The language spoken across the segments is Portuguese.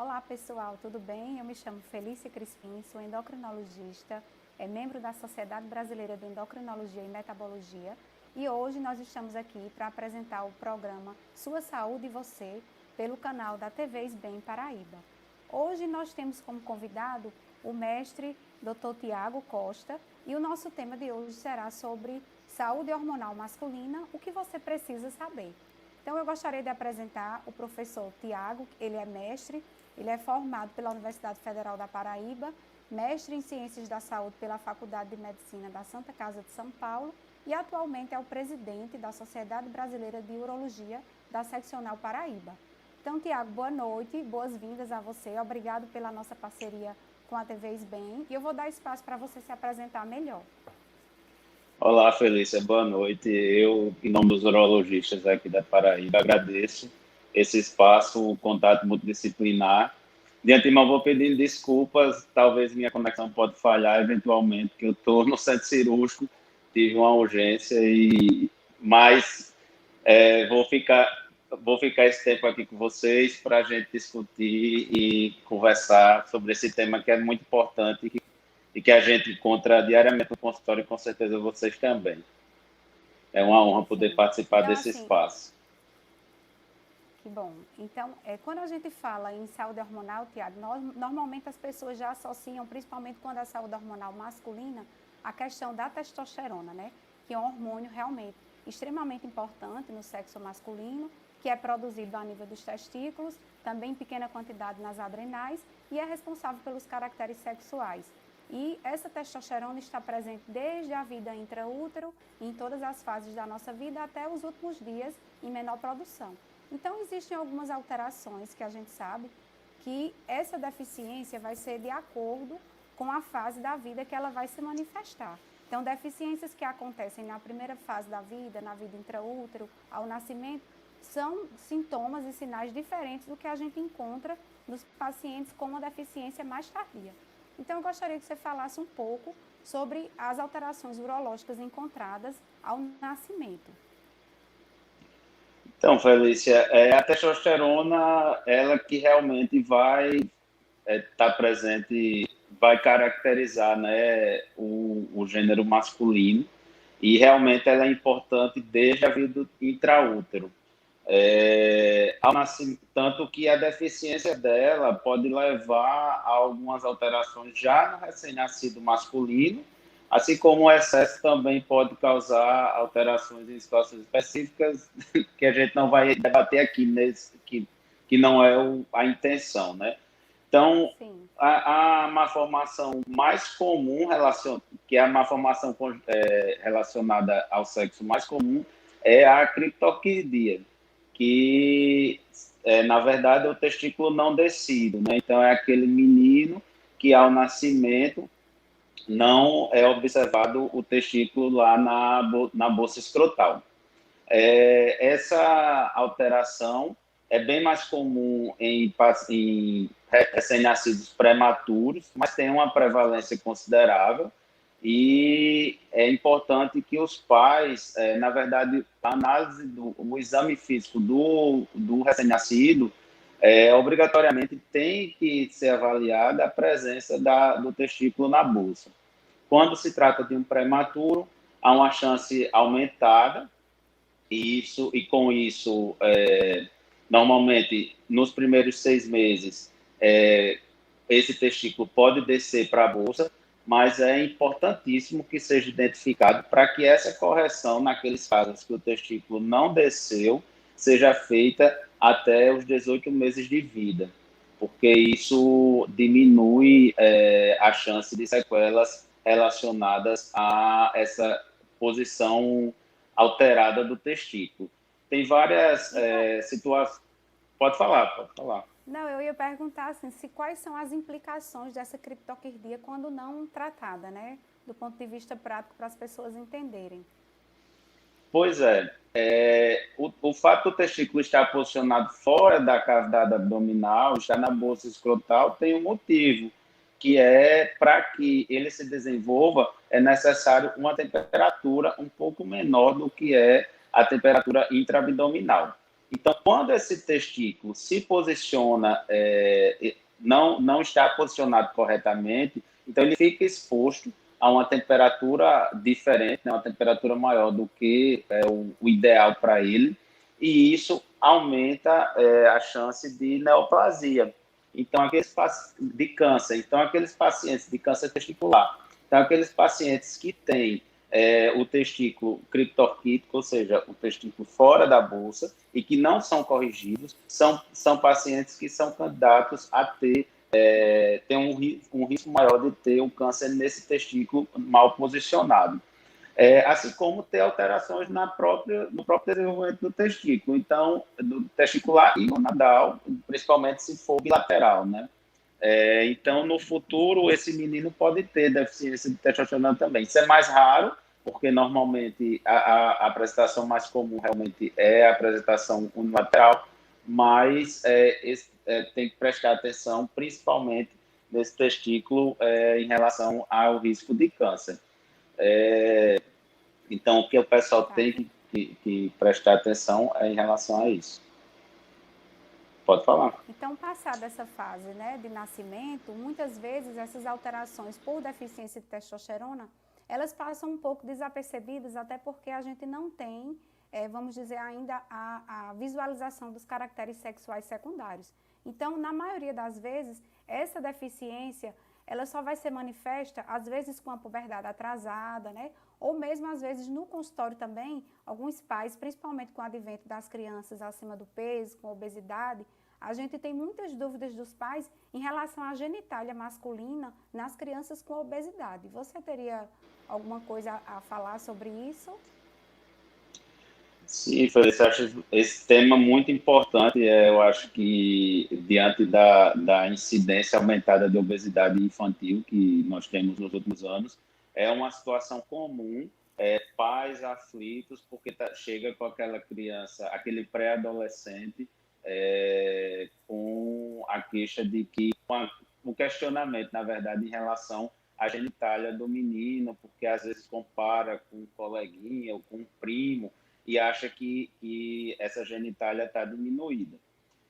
Olá pessoal, tudo bem? Eu me chamo Felícia Crispim, sou endocrinologista, membro da Sociedade Brasileira de Endocrinologia e Metabologia e hoje nós estamos aqui para apresentar o programa Sua Saúde e Você pelo canal da TV SBEM Paraíba. Hoje nós temos como convidado o mestre Dr. Tiago Costa e o nosso tema de hoje será sobre saúde hormonal masculina, o que você precisa saber. Então, eu gostaria de apresentar o professor Tiago, ele é mestre, ele é formado pela Universidade Federal da Paraíba, mestre em Ciências da Saúde pela Faculdade de Medicina da Santa Casa de São Paulo e atualmente é o presidente da Sociedade Brasileira de Urologia da Seccional Paraíba. Então, Tiago, boa noite, boas-vindas a você, obrigado pela nossa parceria com a TV SBEM e eu vou dar espaço para você se apresentar melhor. Olá, Felícia, boa noite. Eu, em nome dos urologistas aqui da Paraíba, agradeço esse espaço, o contato multidisciplinar. De antemão, vou pedindo desculpas, talvez minha conexão pode falhar eventualmente, porque eu estou no centro cirúrgico, tive uma urgência, mas vou ficar esse tempo aqui com vocês para a gente discutir e conversar sobre esse tema que é muito importante e que a gente encontra diariamente no consultório e com certeza vocês também. É uma honra poder Sim. participar Então, desse assim, espaço. que bom. Então, quando a gente fala em saúde hormonal, Tiago, normalmente as pessoas já associam, principalmente quando é saúde hormonal masculina, a questão da testosterona, né? Que é um hormônio realmente extremamente importante no sexo masculino, que é produzido a nível dos testículos, também em pequena quantidade nas adrenais, e é responsável pelos caracteres sexuais. E essa testosterona está presente desde a vida intraútero, em todas as fases da nossa vida, até os últimos dias em menor produção. Então, existem algumas alterações que a gente sabe que essa deficiência vai ser de acordo com a fase da vida que ela vai se manifestar. Então, deficiências que acontecem na primeira fase da vida, na vida intraútero, ao nascimento, são sintomas e sinais diferentes do que a gente encontra nos pacientes com uma deficiência mais tardia. Então, eu gostaria que você falasse um pouco sobre as alterações urológicas encontradas ao nascimento. Então, Felícia, a testosterona, ela que realmente vai estar presente, vai caracterizar, né, o gênero masculino, e realmente ela é importante desde a vida intraútero. Ao nascimento, tanto que a deficiência dela pode levar a algumas alterações já no recém-nascido masculino, assim como o excesso também pode causar alterações em situações específicas que a gente não vai debater aqui, que não é a intenção, né? Então, Sim. a malformação mais comum, que é a malformação relacionada ao sexo mais comum, é a criptorquidia, que, na verdade, é o testículo não descido, né? Então, é aquele menino que, ao nascimento, não é observado o testículo lá na bolsa escrotal. Essa alteração é bem mais comum em recém-nascidos prematuros, mas tem uma prevalência considerável e é importante que os pais, na verdade, a análise o exame físico do recém-nascido, obrigatoriamente tem que ser avaliada a presença do testículo na bolsa. Quando se trata de um prematuro, há uma chance aumentada e com isso, normalmente, nos primeiros 6 meses, esse testículo pode descer para a bolsa, mas é importantíssimo que seja identificado para que essa correção, naqueles casos que o testículo não desceu, seja feita até os 18 meses de vida, porque isso diminui a chance de sequelas relacionadas a essa posição alterada do testículo. Tem várias situações. Pode falar, pode falar. Não, eu ia perguntar assim, quais são as implicações dessa criptorquidia quando não tratada, né? Do ponto de vista prático, para as pessoas entenderem. Pois o fato do testículo estar posicionado fora da cavidade abdominal, estar na bolsa escrotal, tem um motivo, que é para que ele se desenvolva, é necessário uma temperatura um pouco menor do que é a temperatura intraabdominal. Então, quando esse testículo se posiciona, não está posicionado corretamente, então ele fica exposto a uma temperatura diferente, né, uma temperatura maior do que o ideal para ele, e isso aumenta a chance de neoplasia. Então, de câncer. Então, aqueles pacientes de câncer testicular, então, aqueles pacientes que têm o testículo criptorquítico, ou seja, o testículo fora da bolsa, e que não são corrigidos, são pacientes que são candidatos a ter um risco maior de ter um câncer nesse testículo mal posicionado. Assim como ter alterações no próprio desenvolvimento do testículo, então, do testicular e gonadal, principalmente se for bilateral, né? Então, no futuro, esse menino pode ter deficiência de testosterona também. Isso é mais raro, porque normalmente a apresentação mais comum realmente é a apresentação unilateral, mas tem que prestar atenção, principalmente nesse testículo, em relação ao risco de câncer. Então, o que o pessoal tem que prestar atenção é em relação a isso. Pode falar. Então, passada essa fase, né, de nascimento, muitas vezes essas alterações por deficiência de testosterona, elas passam um pouco desapercebidas, até porque a gente não tem, vamos dizer, ainda a visualização dos caracteres sexuais secundários. Então, na maioria das vezes, essa deficiência, ela só vai ser manifesta, às vezes, com a puberdade atrasada, né? Ou mesmo, às vezes, no consultório também, alguns pais, principalmente com o advento das crianças acima do peso, com obesidade, a gente tem muitas dúvidas dos pais em relação à genitália masculina nas crianças com obesidade. Você teria alguma coisa a falar sobre isso? Sim, Feliz, eu acho esse tema muito importante. Eu acho que, diante da incidência aumentada de obesidade infantil que nós temos nos últimos anos, é uma situação comum, pais aflitos, porque chega com aquela criança, aquele pré-adolescente, com a queixa de que, o questionamento, na verdade, em relação à genitália do menino, porque às vezes compara com um coleguinha ou com um primo, e acha que essa genitália está diminuída.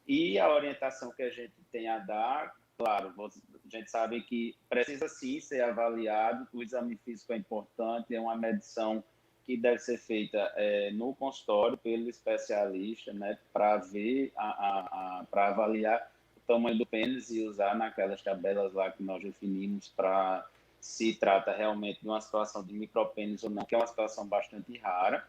E a orientação que a gente tem a dar, claro, a gente sabe que precisa sim ser avaliado, o exame físico é importante, é uma medição que deve ser feita no consultório pelo especialista, né, para ver, para avaliar o tamanho do pênis e usar naquelas tabelas lá que nós definimos para se trata realmente de uma situação de micropênis ou não, que é uma situação bastante rara.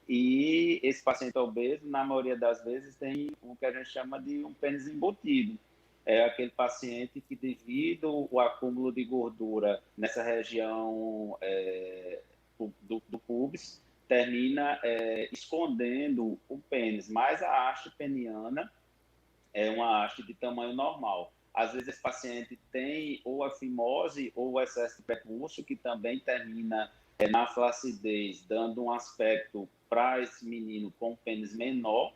E esse paciente obeso, na maioria das vezes, tem o que a gente chama de um pênis embutido. É aquele paciente que, devido ao acúmulo de gordura nessa região do pubis, termina escondendo o pênis. Mas a haste peniana é uma haste de tamanho normal. Às vezes, esse paciente tem ou a fimose ou o excesso de prepúcio, que também termina na flacidez, dando um aspecto para esse menino com pênis menor.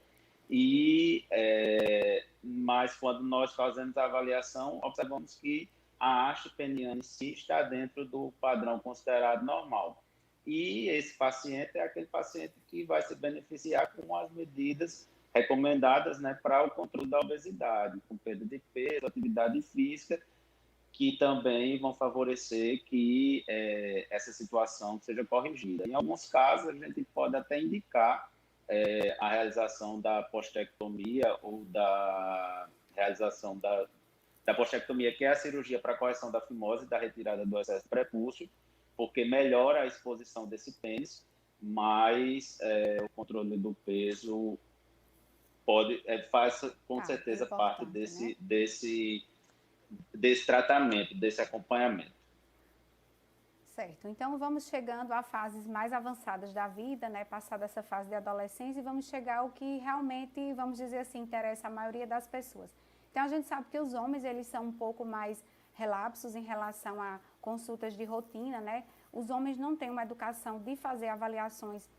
Mas quando nós fazemos a avaliação, observamos que a haste peniana em si está dentro do padrão considerado normal. E esse paciente é aquele paciente que vai se beneficiar com as medidas recomendadas, né, para o controle da obesidade, com perda de peso, atividade física, que também vão favorecer que essa situação seja corrigida. Em alguns casos, a gente pode até indicar a realização da postectomia ou da realização da postectomia, que é a cirurgia para correção da fimose e da retirada do excesso de prepúcio, porque melhora a exposição desse pênis, mas o controle do peso faz com certeza parte desse tratamento, desse acompanhamento. Certo, então vamos chegando a fases mais avançadas da vida, né? Passada essa fase de adolescência, e vamos chegar ao que realmente, vamos dizer assim, interessa a maioria das pessoas. Então a gente sabe que os homens, eles são um pouco mais relapsos em relação a consultas de rotina, né? Os homens não têm uma educação de fazer avaliações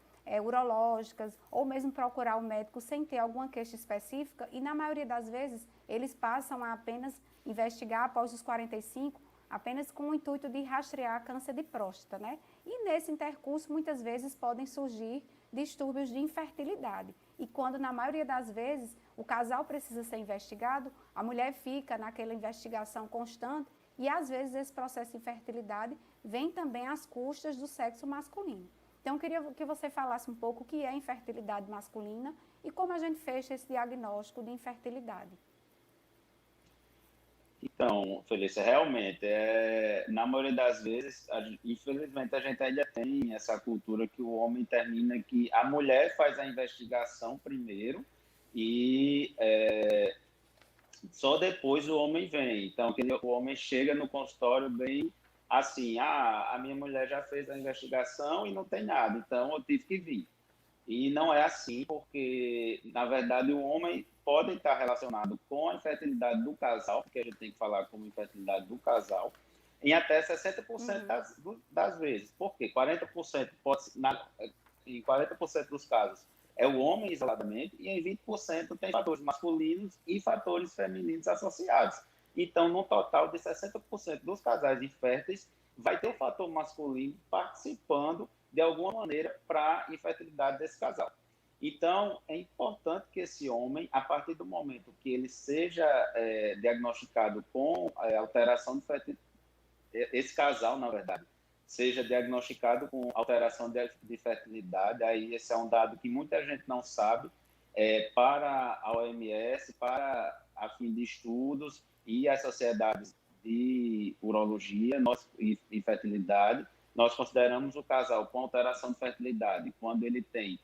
urológicas, ou mesmo procurar o médico sem ter alguma queixa específica, e na maioria das vezes eles passam a apenas investigar após os 45, apenas com o intuito de rastrear câncer de próstata, né? E nesse intercurso, muitas vezes podem surgir distúrbios de infertilidade. E quando, na maioria das vezes, o casal precisa ser investigado, a mulher fica naquela investigação constante e, às vezes, esse processo de infertilidade vem também às custas do sexo masculino. Então, eu queria que você falasse um pouco o que é infertilidade masculina e como a gente fecha esse diagnóstico de infertilidade. Então, Felícia, realmente, na maioria das vezes, infelizmente, a gente ainda tem essa cultura que o homem termina que a mulher faz a investigação primeiro e só depois o homem vem. Então, o homem chega no consultório bem assim, a minha mulher já fez a investigação e não tem nada, então eu tive que vir. E não é assim, porque, na verdade, o homem pode estar relacionado com a infertilidade do casal, porque a gente tem que falar como infertilidade do casal, em até 60% das vezes. Por quê? 40% em 40% dos casos é o homem isoladamente, e em 20% tem fatores masculinos e fatores femininos associados. Então, no total de 60% dos casais inférteis, vai ter o fator masculino participando de alguma maneira para a infertilidade desse casal. Então, é importante que esse homem, a partir do momento que ele seja diagnosticado com alteração de fertilidade, esse casal, na verdade, seja diagnosticado com alteração de fertilidade, aí esse é um dado que muita gente não sabe, para a OMS, para a fim de estudos e as sociedades de urologia e fertilidade, nós consideramos o casal com alteração de fertilidade quando ele tem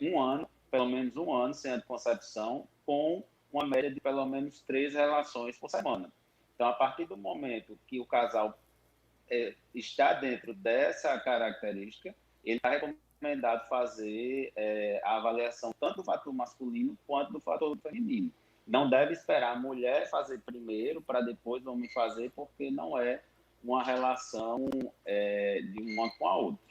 um ano, pelo menos um ano sem anticoncepção, com uma média de pelo menos 3 relações por semana. Então, a partir do momento que o casal está dentro dessa característica, ele está recomendado fazer a avaliação tanto do fator masculino quanto do fator feminino. Não deve esperar a mulher fazer primeiro para depois o homem fazer, porque não é uma relação de uma com a outra.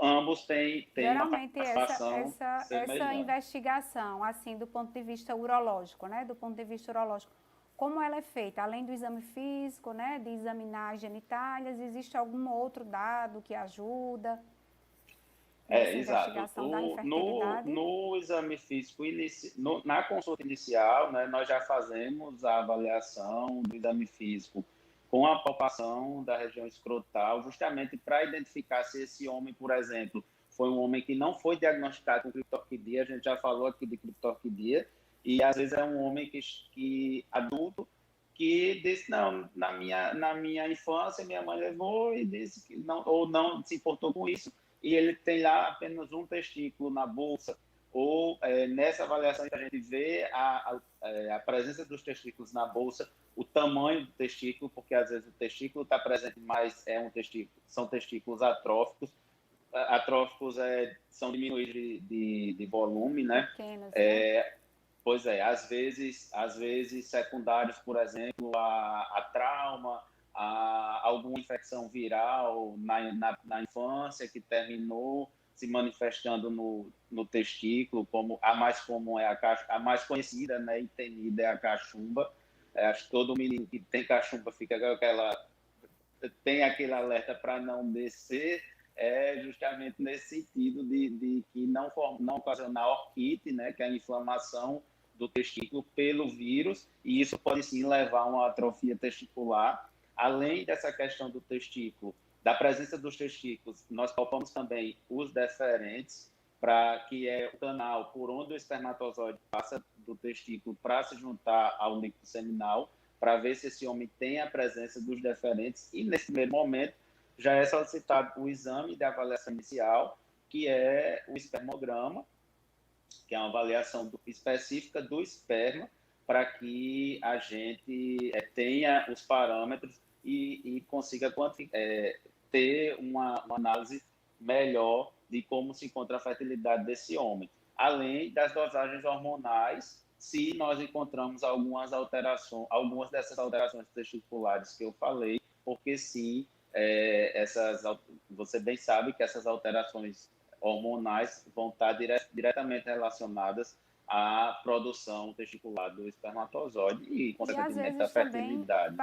Ambos têm uma Geralmente, participação essa semelhante. investigação, assim, do ponto de vista urológico, né? Do ponto de vista urológico, como ela é feita? Além do exame físico, né? De examinar as genitálias, existe algum outro dado que ajuda nessa Exato. investigação da infertilidade? No exame físico, na consulta inicial, né, nós já fazemos a avaliação do exame físico com a palpação da região escrotal, justamente para identificar se esse homem, por exemplo, foi um homem que não foi diagnosticado com criptorquidia, a gente já falou aqui de criptorquidia, e às vezes é um homem que adulto, que disse, não, na minha infância, minha mãe levou e disse que não, ou não se importou com isso, e ele tem lá apenas um testículo na bolsa, ou nessa avaliação a gente vê a presença dos testículos na bolsa, o tamanho do testículo, porque às vezes o testículo está presente, mas são testículos atróficos. Atróficos são diminuídos de volume, né? Pequenos, né? Pois às vezes secundários, por exemplo, a trauma, alguma infecção viral na infância que terminou se manifestando no testículo, como a mais comum a mais conhecida, né, e temida é a cachumba. Acho que todo menino que tem cachumba tem aquele alerta para não descer, justamente nesse sentido de que não ocasionar orquite, né, que é a inflamação do testículo pelo vírus, e isso pode sim levar a uma atrofia testicular. Além dessa questão do testículo, da presença dos testículos, nós palpamos também os deferentes, que é o canal por onde o espermatozoide passa do testículo para se juntar ao líquido seminal, para ver se esse homem tem a presença dos deferentes, e nesse primeiro momento já é solicitado o exame de avaliação inicial, que é o espermograma, que é uma avaliação específica do esperma, para que a gente tenha os parâmetros e consiga ter uma análise melhor de como se encontra a fertilidade desse homem. Além das dosagens hormonais, se nós encontramos algumas dessas alterações testiculares que eu falei, porque sim, você bem sabe que essas alterações hormonais vão estar diretamente relacionadas a produção testicular do espermatozoide e, E às consequentemente, a vezes também fertilidade.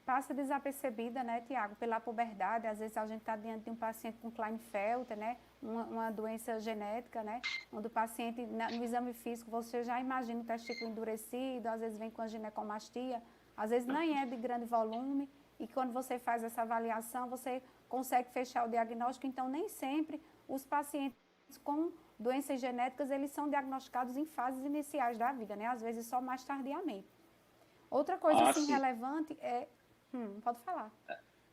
passa desapercebida, né, Tiago, pela puberdade. Às vezes a gente está diante de um paciente com Klinefelter, né, uma doença genética, né, onde o paciente, no exame físico, você já imagina o testículo endurecido, às vezes vem com a ginecomastia, às vezes nem é de grande volume, e quando você faz essa avaliação, você consegue fechar o diagnóstico. Então, nem sempre os pacientes com doenças genéticas, eles são diagnosticados em fases iniciais da vida, né? Às vezes só mais tardiamente. Outra coisa, Ah, assim, sim. relevante é... pode falar.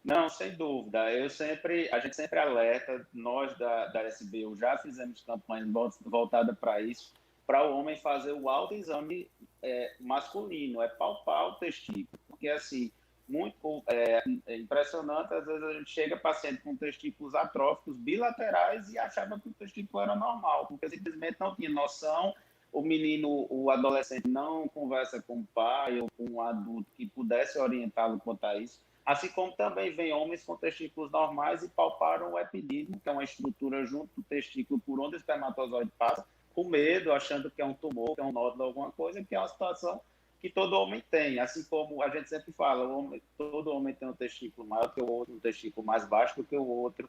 Não, sem dúvida. A gente sempre alerta, nós da SBU já fizemos campanhas voltadas para isso, para o homem fazer o autoexame masculino, palpar o testículo. Porque, assim, é impressionante, às vezes a gente chega paciente com testículos atróficos bilaterais e achava que o testículo era normal, porque simplesmente não tinha noção. O menino, o adolescente não conversa com o pai ou com um adulto que pudesse orientá-lo quanto a isso. Assim como também vem homens com testículos normais e palparam o epidídimo, que é uma estrutura junto do testículo por onde o espermatozoide passa, com medo, achando que é um tumor, que é um nódulo, alguma coisa, que é uma situação que todo homem tem. Assim como a gente sempre fala, todo homem tem um testículo maior que o outro, um testículo mais baixo do que o outro,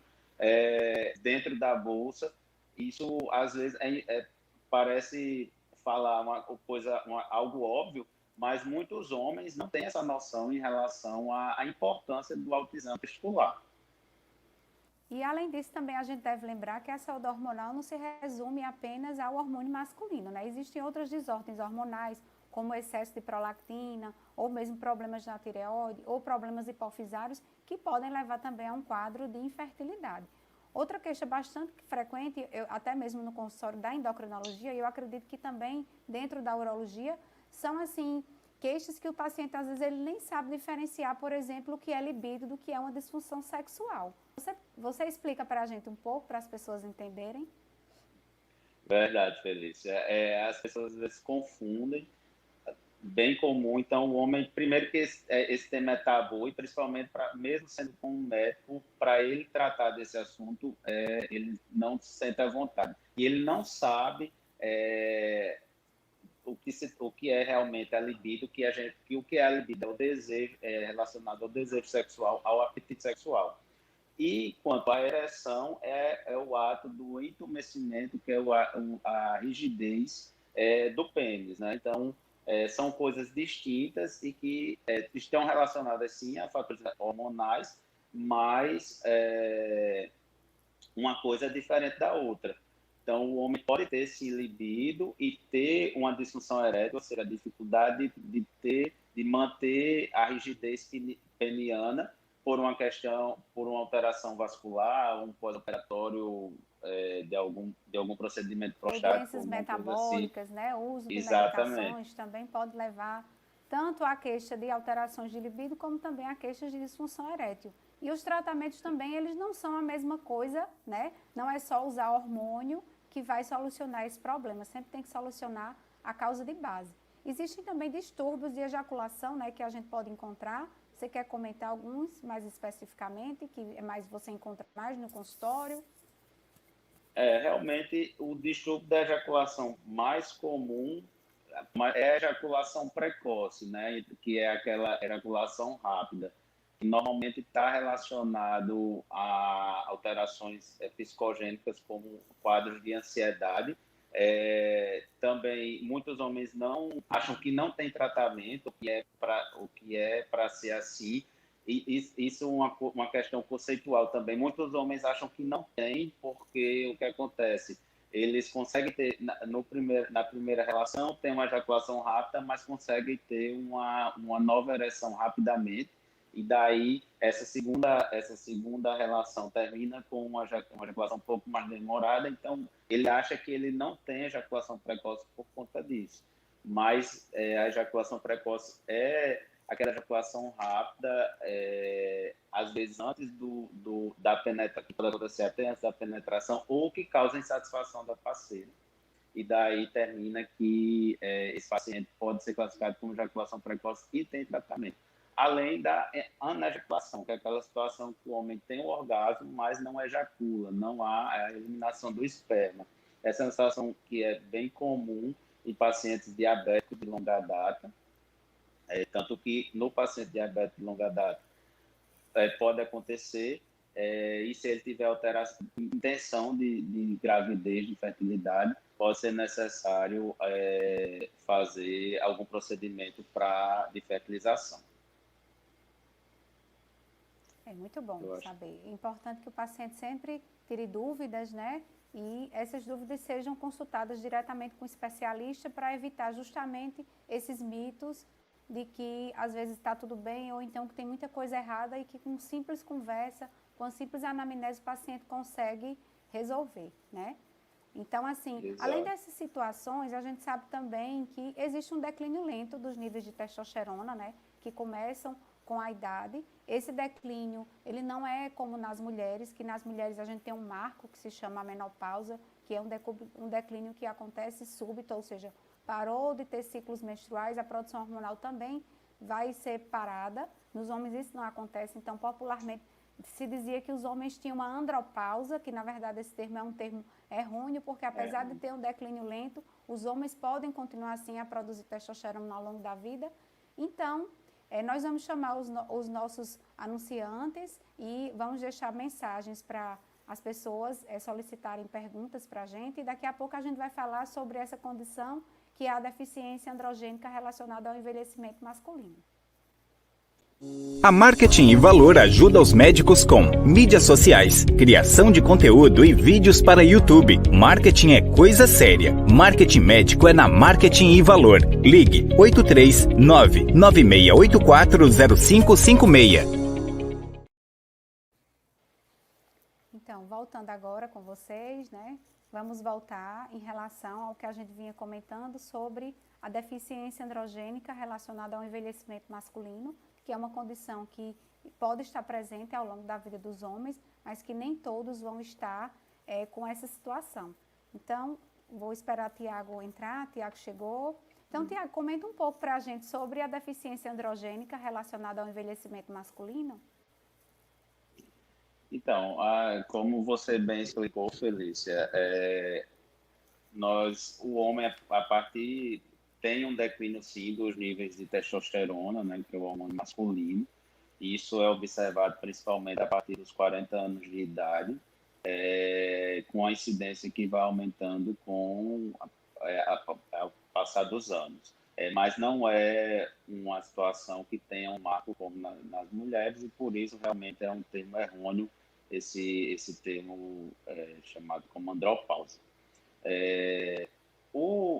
dentro da bolsa. Isso, às vezes, parece falar algo óbvio, mas muitos homens não têm essa noção em relação à importância do autoexame testicular. E, além disso, também a gente deve lembrar que a saúde hormonal não se resume apenas ao hormônio masculino, né? Existem outras desordens hormonais, como excesso de prolactina, ou mesmo problemas na tireoide, ou problemas hipofisários, que podem levar também a um quadro de infertilidade. Outra queixa bastante frequente, até mesmo no consultório da endocrinologia, e eu acredito que também dentro da urologia, são assim, queixas que o paciente às vezes ele nem sabe diferenciar, por exemplo, o que é libido do que é uma disfunção sexual. Você explica para a gente um pouco, para as pessoas entenderem? Verdade, Felícia. As pessoas às vezes confundem, bem comum. Então, o homem, primeiro que esse tema é tabu, e principalmente, mesmo sendo com um médico, para ele tratar desse assunto, ele não se sente à vontade. E ele não sabe o que é realmente a libido, o que é a libido é o desejo relacionado ao desejo sexual, ao apetite sexual. E quanto à ereção, é o ato do entumecimento, que é a rigidez do pênis, né? Então, são coisas distintas e que estão relacionadas, sim, a fatores hormonais, mas uma coisa é diferente da outra. Então, o homem pode ter esse libido e ter uma disfunção erétil, ou seja, a dificuldade de manter a rigidez peniana por uma alteração vascular, um pós-operatório de algum procedimento Ou prostático, doenças alguma coisa assim. metabólicas, né? O uso de Exatamente. medicações também pode levar tanto à queixa de alterações de libido, como também a queixas de disfunção erétil. E os tratamentos também, eles não são a mesma coisa, né? Não é só usar hormônio que vai solucionar esse problema, sempre tem que solucionar a causa de base. Existem também distúrbios de ejaculação, né, que a gente pode encontrar. Você quer comentar alguns mais especificamente, que é mais você encontra mais no consultório? Realmente, o distúrbio da ejaculação mais comum é a ejaculação precoce, né? Que é aquela ejaculação rápida, que normalmente está relacionado a alterações psicogênicas, como quadros de ansiedade. Também muitos homens não acham que não tem tratamento, o que é para ser assim. E isso é uma questão conceitual também. Muitos homens acham que não tem, porque o que acontece? Eles conseguem ter, na primeira relação, tem uma ejaculação rápida, mas conseguem ter uma nova ereção rapidamente, e daí essa segunda relação termina com uma ejaculação um pouco mais demorada, então ele acha que ele não tem ejaculação precoce por conta disso. Mas a ejaculação precoce é aquela ejaculação rápida, às vezes antes da penetração, que pode acontecer até antes da penetração, ou que causa insatisfação da parceira. E daí termina que esse paciente pode ser classificado como ejaculação precoce e tem tratamento. Além da anejaculação, que é aquela situação que o homem tem o orgasmo, mas não ejacula, não há a eliminação do esperma. Essa é uma situação que é bem comum em pacientes diabéticos de longa data, tanto que no paciente diabético de longa data pode acontecer, e se ele tiver alteração, intenção de gravidez, de fertilidade, pode ser necessário fazer algum procedimento de fertilização. É muito bom saber. É importante que o paciente sempre tire dúvidas, né? E essas dúvidas sejam consultadas diretamente com o especialista para evitar justamente esses mitos de que às vezes está tudo bem ou então que tem muita coisa errada e que com simples conversa, com simples anamnese o paciente consegue resolver, né? Então, assim, Exato. Além dessas situações, a gente sabe também que existe um declínio lento dos níveis de testosterona, né? Que começam com a idade. Esse declínio, ele não é como nas mulheres, que nas mulheres a gente tem um marco que se chama a menopausa, que é um declínio que acontece súbito, ou seja, parou de ter ciclos menstruais, a produção hormonal também vai ser parada. Nos homens isso não acontece, então popularmente se dizia que os homens tinham uma andropausa, que na verdade esse termo é um termo errôneo, porque apesar de ter um declínio lento, os homens podem continuar assim a produzir testosterona ao longo da vida. Então, nós vamos chamar os nossos anunciantes e vamos deixar mensagens para as pessoas solicitarem perguntas para a gente. E daqui a pouco a gente vai falar sobre essa condição que é a deficiência androgênica relacionada ao envelhecimento masculino. A Marketing e Valor ajuda os médicos com mídias sociais, criação de conteúdo e vídeos para YouTube. Marketing é coisa séria. Marketing médico é na Marketing e Valor. Ligue 839-9684-0556. Então, voltando agora com vocês, né? Vamos voltar em relação ao que a gente vinha comentando sobre a deficiência androgênica relacionada ao envelhecimento masculino, que é uma condição que pode estar presente ao longo da vida dos homens, mas que nem todos vão estar com essa situação. Então, vou esperar Tiago entrar. Tiago chegou. Então, Tiago, comenta um pouco para a gente sobre a deficiência androgênica relacionada ao envelhecimento masculino. Então, como você bem explicou, Felícia, o homem, a partir tem um declínio, sim, dos níveis de testosterona, né, que é o hormônio masculino. Isso é observado principalmente a partir dos 40 anos de idade, com a incidência que vai aumentando com ao passar dos anos. Mas não é uma situação que tenha um marco como nas mulheres, e por isso realmente é um termo errôneo esse termo chamado como andropausa.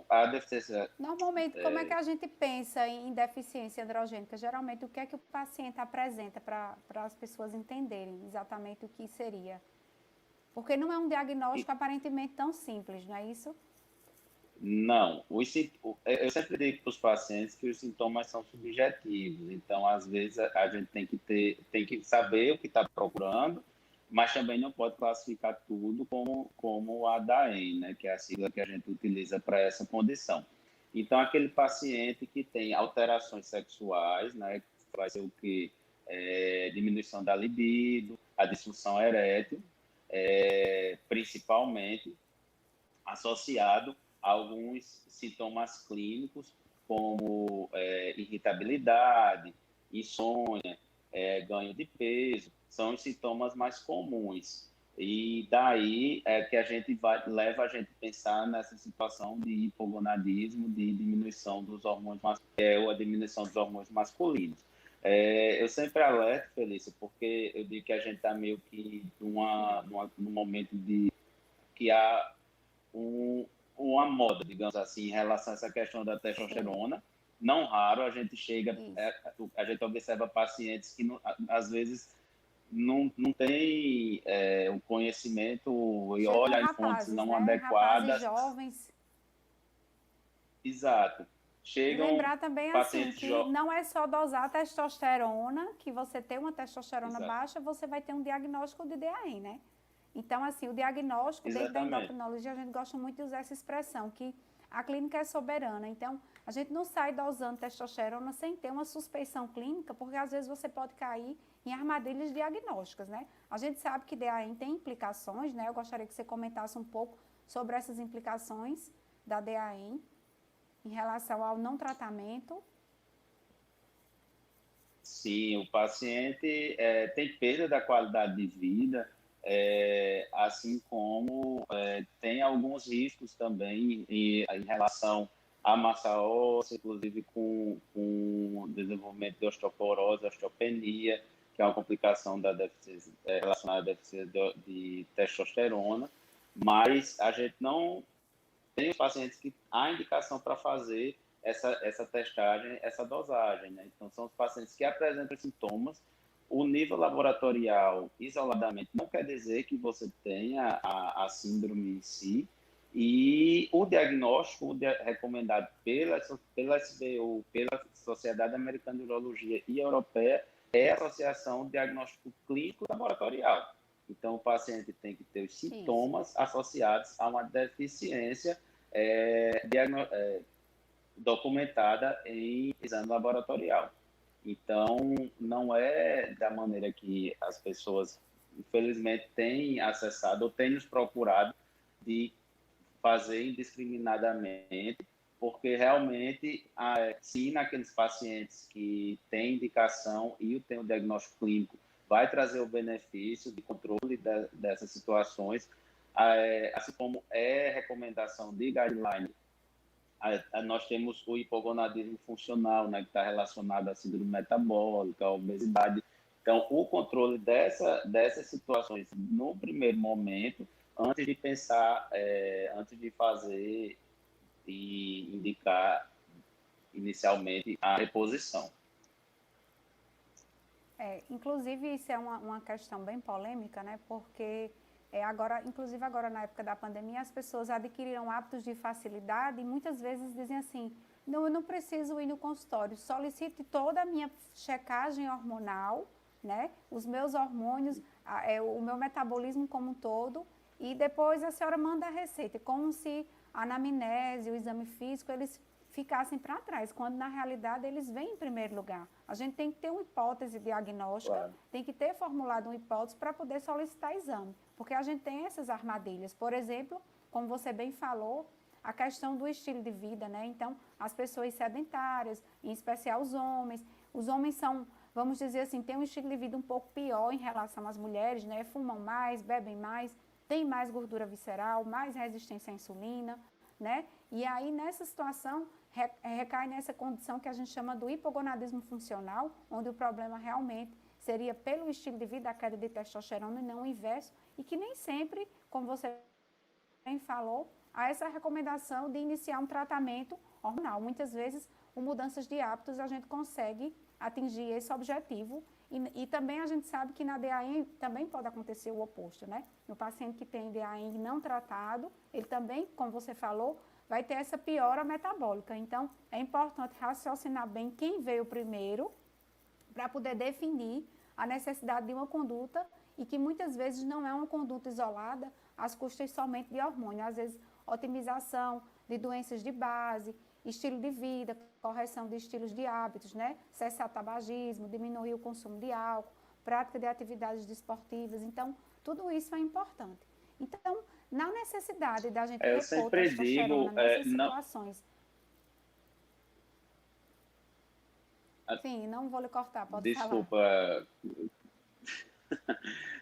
A deficiência... Normalmente, como é que a gente pensa em deficiência androgênica? Geralmente, o que é que o paciente apresenta para as pessoas entenderem exatamente o que seria? Porque não é um diagnóstico aparentemente tão simples, não é isso? Não. Eu sempre digo para os pacientes que os sintomas são subjetivos. Então, às vezes, a gente tem que saber o que está procurando, mas também não pode classificar tudo como a DAEM, né, que é a sigla que a gente utiliza para essa condição. Então, aquele paciente que tem alterações sexuais, né, que vai ser o que? Diminuição da libido, a disfunção erétil, principalmente associado a alguns sintomas clínicos, como irritabilidade, insônia, ganho de peso, são os sintomas mais comuns. E daí é que leva a gente a pensar nessa situação de hipogonadismo, de diminuição dos hormônios masculinos, ou a diminuição dos hormônios masculinos. Eu sempre alerto, Felícia, porque eu digo que a gente está meio que num momento de que há uma moda, digamos assim, em relação a essa questão da testosterona. Sim. Não raro a gente a gente observa pacientes que às vezes não tem o conhecimento e olha em fontes não adequadas. Rapazes jovens. Exato. Chegam e lembrar também assim, que não é só dosar testosterona, que você tem uma testosterona baixa, você vai ter um diagnóstico de DAM, né? Então, assim, o diagnóstico, dentro da endocrinologia, a gente gosta muito de usar essa expressão, que a clínica é soberana. Então, a gente não sai dosando testosterona sem ter uma suspeição clínica, porque às vezes você pode cair em armadilhas diagnósticas, né? A gente sabe que DAM tem implicações, né? Eu gostaria que você comentasse um pouco sobre essas implicações da DAM em relação ao não tratamento? Sim, o paciente tem perda da qualidade de vida, assim como tem alguns riscos também em relação à massa óssea, inclusive com o desenvolvimento de osteoporose, osteopenia, que é uma complicação da deficiência, relacionada à deficiência de testosterona, mas a gente não tem os pacientes que há indicação para fazer essa testagem, essa dosagem, né? Então, são os pacientes que apresentam sintomas. O nível laboratorial, isoladamente, não quer dizer que você tenha a síndrome em si. E o diagnóstico recomendado pela SBU, pela Sociedade Americana de Urologia e Europeia, é a Associação Diagnóstico Clínico Laboratorial. Então, o paciente tem que ter os sintomas associados a uma deficiência documentada em exame laboratorial. Então, não é da maneira que as pessoas, infelizmente, têm acessado ou têm nos procurado de fazer indiscriminadamente, porque realmente, sim, naqueles pacientes que têm indicação e têm o diagnóstico clínico, vai trazer o benefício de controle dessas situações, assim como recomendação de guideline. Nós temos o hipogonadismo funcional, né, que está relacionado à síndrome metabólica, à obesidade. Então, o controle dessas situações, no primeiro momento, antes de pensar, antes de fazer e indicar inicialmente a reposição. Inclusive, isso é uma questão bem polêmica, né? Porque agora, inclusive agora na época da pandemia, as pessoas adquiriram hábitos de facilidade e muitas vezes dizem assim, não, eu não preciso ir no consultório, solicite toda a minha checagem hormonal, né? Os meus hormônios, o meu metabolismo como um todo, e depois a senhora manda a receita, como se a anamnese, o exame físico, eles ficassem para trás, quando na realidade eles vêm em primeiro lugar. A gente tem que ter uma hipótese diagnóstica, claro, tem que ter formulado uma hipótese para poder solicitar exame, porque a gente tem essas armadilhas. Por exemplo, como você bem falou, a questão do estilo de vida, né? Então, as pessoas sedentárias, em especial os homens são, vamos dizer assim, têm um estilo de vida um pouco pior em relação às mulheres, né? Fumam mais, bebem mais, têm mais gordura visceral, mais resistência à insulina, né? E aí, nessa situação, recai nessa condição que a gente chama do hipogonadismo funcional, onde o problema realmente seria pelo estilo de vida, a queda de testosterona e não o inverso, e que nem sempre, como você bem falou, há essa recomendação de iniciar um tratamento hormonal. Muitas vezes, com mudanças de hábitos, a gente consegue atingir esse objetivo e também a gente sabe que na DAM também pode acontecer o oposto, né? No paciente que tem DAM não tratado, ele também, como você falou, vai ter essa piora metabólica. Então, é importante raciocinar bem quem veio primeiro para poder definir a necessidade de uma conduta e que muitas vezes não é uma conduta isolada às custas somente de hormônio. Às vezes, otimização de doenças de base, estilo de vida, correção de estilos de hábitos, né? Cessar tabagismo, diminuir o consumo de álcool, prática de atividades desportivas. Então, tudo isso é importante. Então, na necessidade da gente repor testosterona nessas situações... Sim, não vou lhe cortar, pode falar. Desculpa.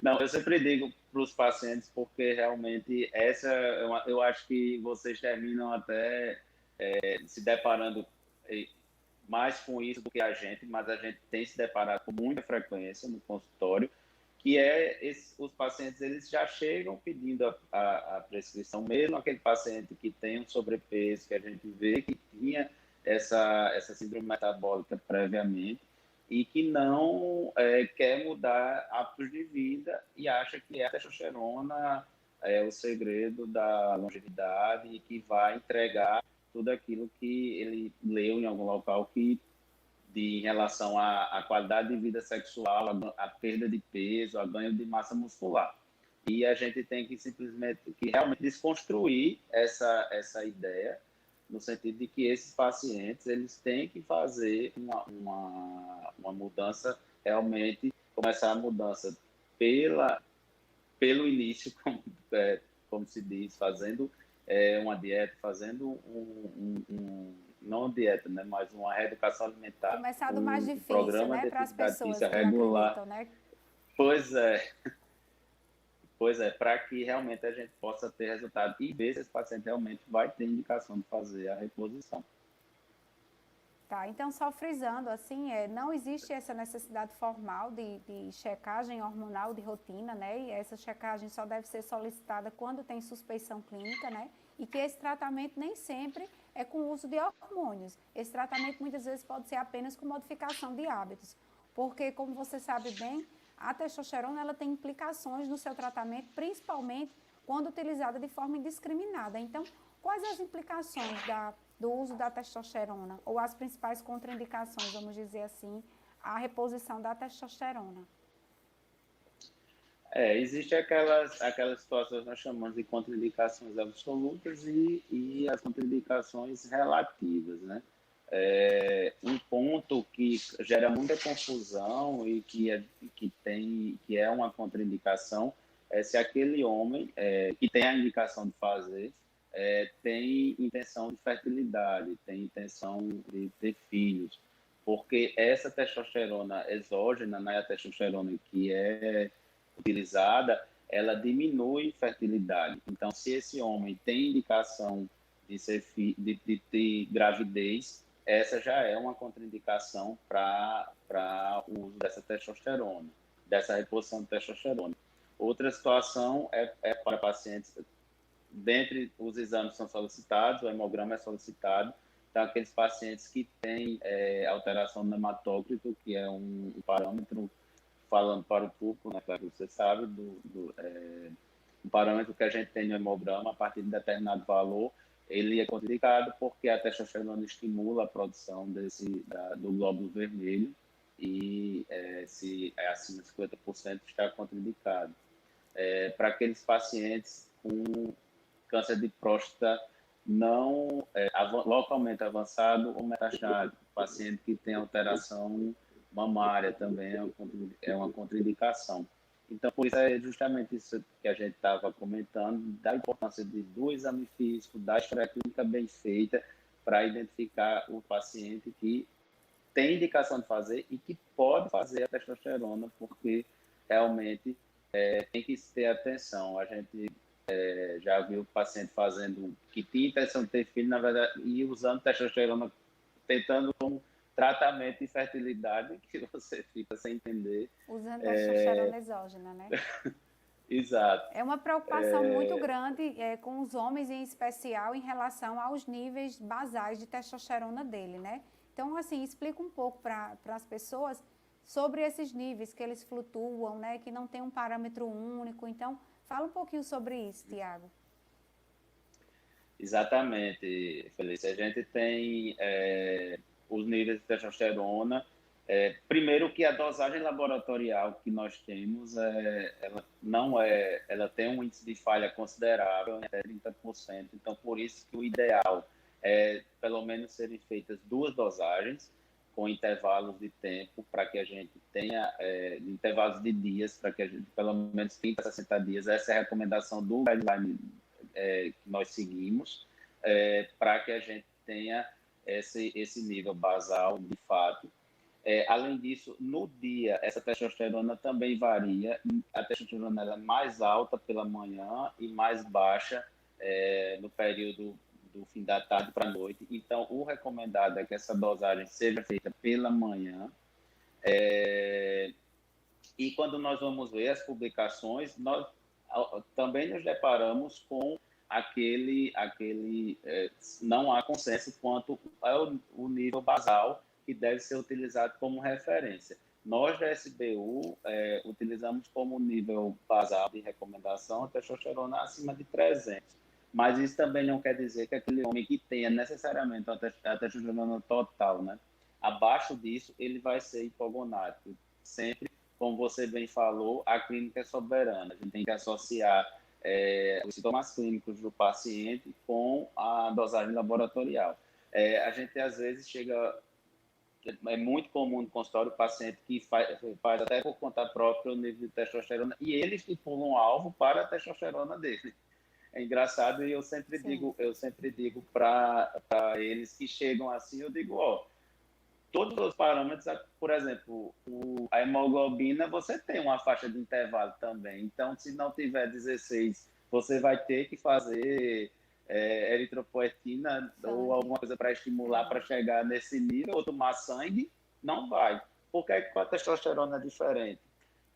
Não, eu sempre digo para os pacientes, porque realmente eu acho que vocês terminam até se deparando mais com isso do que a gente, mas a gente tem se deparado com muita frequência no consultório, que os pacientes eles já chegam pedindo a prescrição, mesmo aquele paciente que tem um sobrepeso, que a gente vê que tinha essa síndrome metabólica previamente, e que não quer mudar hábitos de vida e acha que a testosterona é o segredo da longevidade e que vai entregar tudo aquilo que ele leu em algum local em relação à qualidade de vida sexual, a perda de peso, a ganho de massa muscular. E a gente tem que simplesmente realmente desconstruir essa ideia, no sentido de que esses pacientes eles têm que fazer uma mudança, realmente começar a mudança pelo início, como se diz, fazendo uma dieta, fazendo não dieta, né, mas uma reeducação alimentar, Começar do mais um difícil, programa né, de para as atividade pessoas física que regular. acreditam, né? Pois é, para que realmente a gente possa ter resultado e ver se esse paciente realmente vai ter indicação de fazer a reposição. Tá, então só frisando, assim, não existe essa necessidade formal de checagem hormonal de rotina, né? E essa checagem só deve ser solicitada quando tem suspeição clínica, né? E que esse tratamento nem sempre é com o uso de hormônios. Esse tratamento muitas vezes pode ser apenas com modificação de hábitos. Porque, como você sabe bem, a testosterona ela tem implicações no seu tratamento, principalmente quando utilizada de forma indiscriminada. Então, quais as implicações do uso da testosterona, ou as principais contraindicações, vamos dizer assim, à reposição da testosterona? Existem aquelas situações que nós chamamos de contraindicações absolutas e as contraindicações relativas, né? Um ponto que gera muita confusão e que é uma contraindicação é se aquele homem que tem a indicação de fazer tem intenção de fertilidade, tem intenção de ter filhos, porque essa testosterona exógena, né, a testosterona que é utilizada, ela diminui fertilidade. Então, se esse homem tem indicação de ter gravidez, essa já é uma contraindicação para o uso dessa testosterona, dessa reposição de testosterona. Outra situação é para pacientes, dentre os exames que são solicitados, o hemograma é solicitado, então aqueles pacientes que têm alteração no hematócrito, que é um parâmetro, falando para o público, né, claro que você sabe, o parâmetro que a gente tem no hemograma, a partir de determinado valor, ele é contraindicado porque a testosterona estimula a produção do glóbulo vermelho e se é acima de 50% está contraindicado. Para aqueles pacientes com câncer de próstata não localmente avançado ou metastático, paciente que tem alteração mamária também é uma contraindicação. Então, por isso é justamente isso que a gente estava comentando, da importância do exame físico, da história clínica bem feita, para identificar o paciente que tem indicação de fazer e que pode fazer a testosterona, porque realmente tem que ter atenção. A gente já viu o paciente fazendo, que tinha intenção de ter filho, na verdade, e usando testosterona, tentando como tratamento de fertilidade, que você fica sem entender. Usando testosterona exógena, né? Exato. É uma preocupação muito grande com os homens, em especial, em relação aos níveis basais de testosterona dele, né? Então, assim, explica um pouco para as pessoas sobre esses níveis que eles flutuam, né? Que não tem um parâmetro único. Então, fala um pouquinho sobre isso, Tiago. Exatamente, Felícia. A gente tem os níveis de testosterona. Primeiro que a dosagem laboratorial que nós temos, ela não ela tem um índice de falha considerável, até 30%. Então, por isso que o ideal é, pelo menos, serem feitas 2 dosagens com intervalos de tempo para que a gente tenha, intervalos de dias, para que a gente, pelo menos 30 a 60 dias, essa é a recomendação do guideline que nós seguimos, para que a gente tenha esse nível basal de fato. Além disso, no dia, essa testosterona também varia. A testosterona é mais alta pela manhã e mais baixa no período do fim da tarde para a noite. Então, o recomendado é que essa dosagem seja feita pela manhã. E quando nós vamos ver as publicações, nós também nos deparamos com não há consenso quanto ao nível basal que deve ser utilizado como referência. Nós, da SBU, utilizamos como nível basal de recomendação a testosterona acima de 300. Mas isso também não quer dizer que aquele homem que tenha necessariamente a testosterona total, né? Abaixo disso, ele vai ser hipogonádico. Sempre, como você bem falou, a clínica é soberana. A gente tem que associar os sintomas clínicos do paciente com a dosagem laboratorial. A gente, às vezes, é muito comum no consultório o paciente que faz até por conta própria o nível de testosterona e eles estipulam um alvo para a testosterona dele. É engraçado e Sim. eu sempre digo para eles que chegam assim, eu digo, ó, todos os parâmetros, por exemplo, a hemoglobina, você tem uma faixa de intervalo também. Então, se não tiver 16, você vai ter que fazer eritropoetina ou Sangue. alguma coisa para estimular É. para chegar nesse nível, ou tomar sangue, não vai. Porque a testosterona é diferente.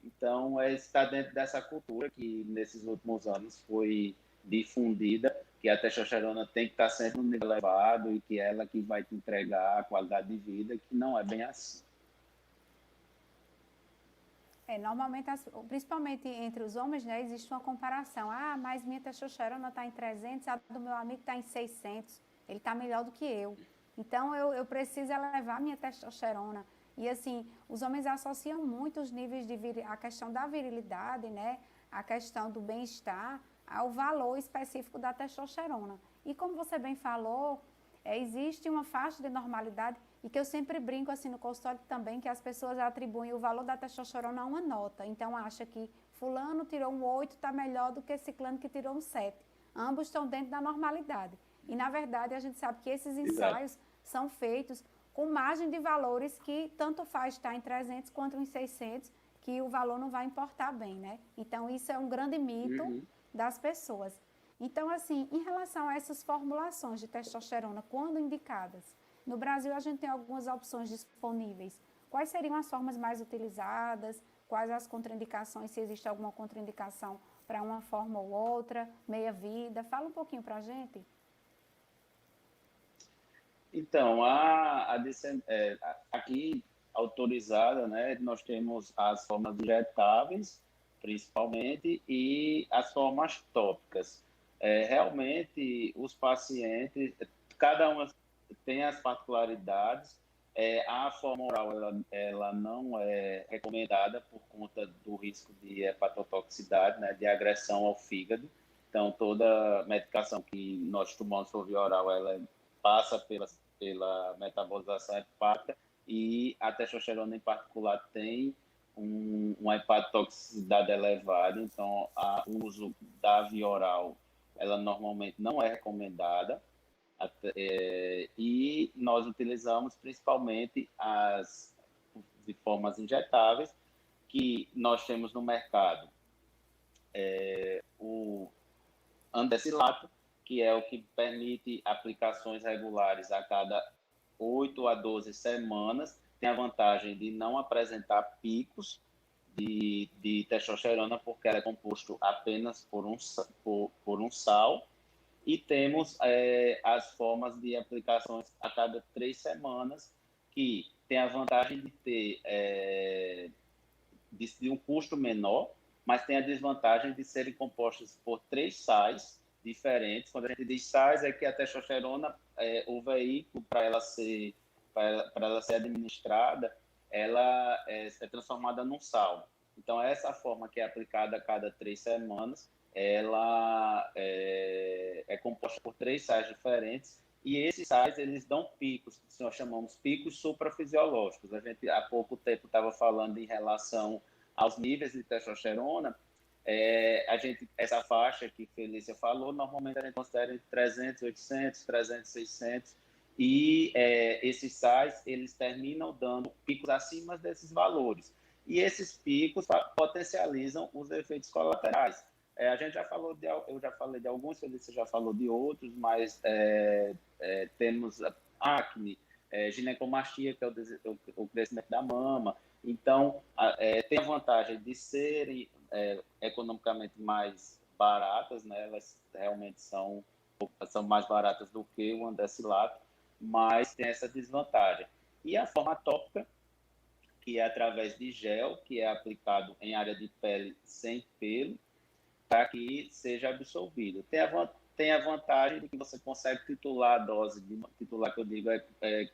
Então, está dentro dessa cultura que, nesses últimos anos, foi difundida, que a testosterona tem que estar sempre no nível elevado e que ela que vai te entregar a qualidade de vida, que não é bem assim. Normalmente, principalmente entre os homens, né, existe uma comparação. Ah, mas minha testosterona está em 300, a do meu amigo está em 600. Ele está melhor do que eu. Então, eu preciso elevar minha testosterona. E, assim, os homens associam muito os níveis de a questão da virilidade, né, a questão do bem-estar, ao valor específico da testosterona. E como você bem falou, existe uma faixa de normalidade e que eu sempre brinco assim no consultório também, que as pessoas atribuem o valor da testosterona a uma nota. Então, acha que fulano tirou um 8, está melhor do que ciclano que tirou um 7. Ambos estão dentro da normalidade. E, na verdade, a gente sabe que esses Exato. ensaios são feitos com margem de valores que tanto faz estar em 300 quanto em 600, que o valor não vai importar bem, né? Então, isso é um grande mito Uhum. das pessoas. Então, assim, em relação a essas formulações de testosterona, quando indicadas, no Brasil a gente tem algumas opções disponíveis. Quais seriam as formas mais utilizadas? Quais as contraindicações, se existe alguma contraindicação para uma forma ou outra, meia-vida? Fala um pouquinho para a gente. Então, aqui autorizada, né, nós temos as formas injetáveis, principalmente, e as formas tópicas. Realmente, os pacientes, cada uma tem as particularidades. A forma oral, ela não é recomendada por conta do risco de hepatotoxicidade, né, de agressão ao fígado. Então, toda medicação que nós tomamos por via oral, ela passa pela metabolização hepática e a testosterona em particular tem uma hepatotoxicidade elevada, então o uso da via oral ela normalmente não é recomendada e nós utilizamos principalmente as de formas injetáveis que nós temos no mercado o andesilato, que é o que permite aplicações regulares a cada 8 a 12 semanas, tem a vantagem de não apresentar picos de testosterona, porque ela é composto apenas por um sal, e temos as formas de aplicações a cada 3 semanas, que tem a vantagem de ter de um custo menor, mas tem a desvantagem de serem compostas por 3 sais diferentes. Quando a gente diz sais, é que a testosterona, o veículo para ela ser administrada, ela é transformada num sal. Então, essa forma que é aplicada a cada 3 semanas, ela é composta por 3 sais diferentes, e esses sais, eles dão picos, que nós chamamos picos suprafisiológicos. A gente, há pouco tempo, estava falando em relação aos níveis de testosterona. Essa faixa que Felícia falou, normalmente a gente considera entre 300, 800, 300, 600, e esses sais, eles terminam dando picos acima desses valores. E esses picos potencializam os efeitos colaterais. A gente já falou eu já falei de alguns, Felícia já falou de outros, mas temos acne, ginecomastia, que é o crescimento da mama. Então, tem a vantagem de serem economicamente mais baratas, né? Elas realmente são mais baratas do que o andesilato, mas tem essa desvantagem. E a forma tópica, que é através de gel, que é aplicado em área de pele sem pelo, para que seja absorvido. Tem a vantagem de que você consegue titular a dose, titular que eu digo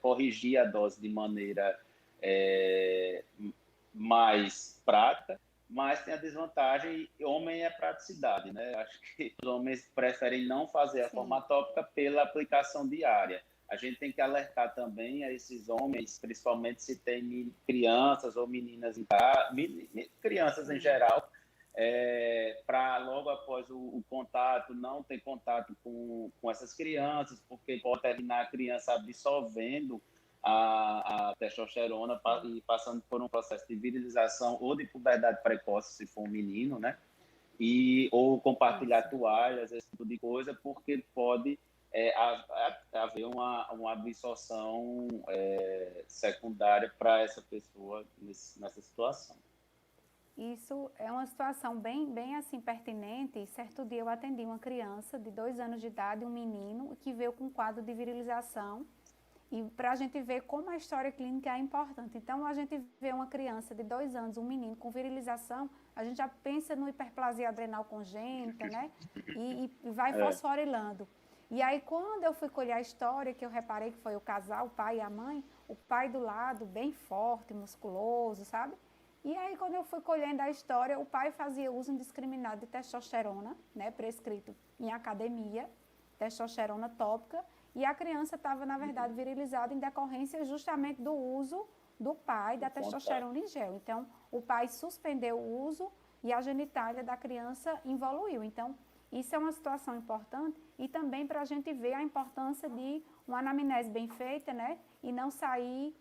corrigir a dose de maneira mais prática, mas tem a desvantagem, homem é praticidade, né? Acho que os homens preferem não fazer a forma Sim. tópica pela aplicação diária. A gente tem que alertar também a esses homens, principalmente se tem crianças ou meninas em casa, crianças em Sim. geral, para logo após o contato, não ter contato com essas crianças, porque pode terminar a criança absorvendo a testosterona e passando por um processo de virilização ou de puberdade precoce, se for um menino, né? Ou compartilhar toalhas, esse tipo de coisa, porque pode haver uma absorção secundária para essa pessoa nessa situação. Isso é uma situação bem assim pertinente. Certo dia eu atendi uma criança de 2 anos de idade, um menino, que veio com um quadro de virilização, e para a gente ver como a história clínica é importante. Então, a gente vê uma criança de 2 anos, um menino com virilização, a gente já pensa no hiperplasia adrenal congênita, né? E vai fosforilando. E aí, quando eu fui colher a história, que eu reparei que foi o casal, o pai e a mãe, o pai do lado, bem forte, musculoso, sabe? E aí, quando eu fui colhendo a história, o pai fazia uso indiscriminado de testosterona, né? Prescrito em academia, testosterona tópica, e a criança estava, na verdade, virilizada em decorrência justamente do uso do pai da testosterona em gel. Então, o pai suspendeu o uso e a genitália da criança evoluiu. Então, isso é uma situação importante e também para a gente ver a importância de uma anamnese bem feita, né? E não sair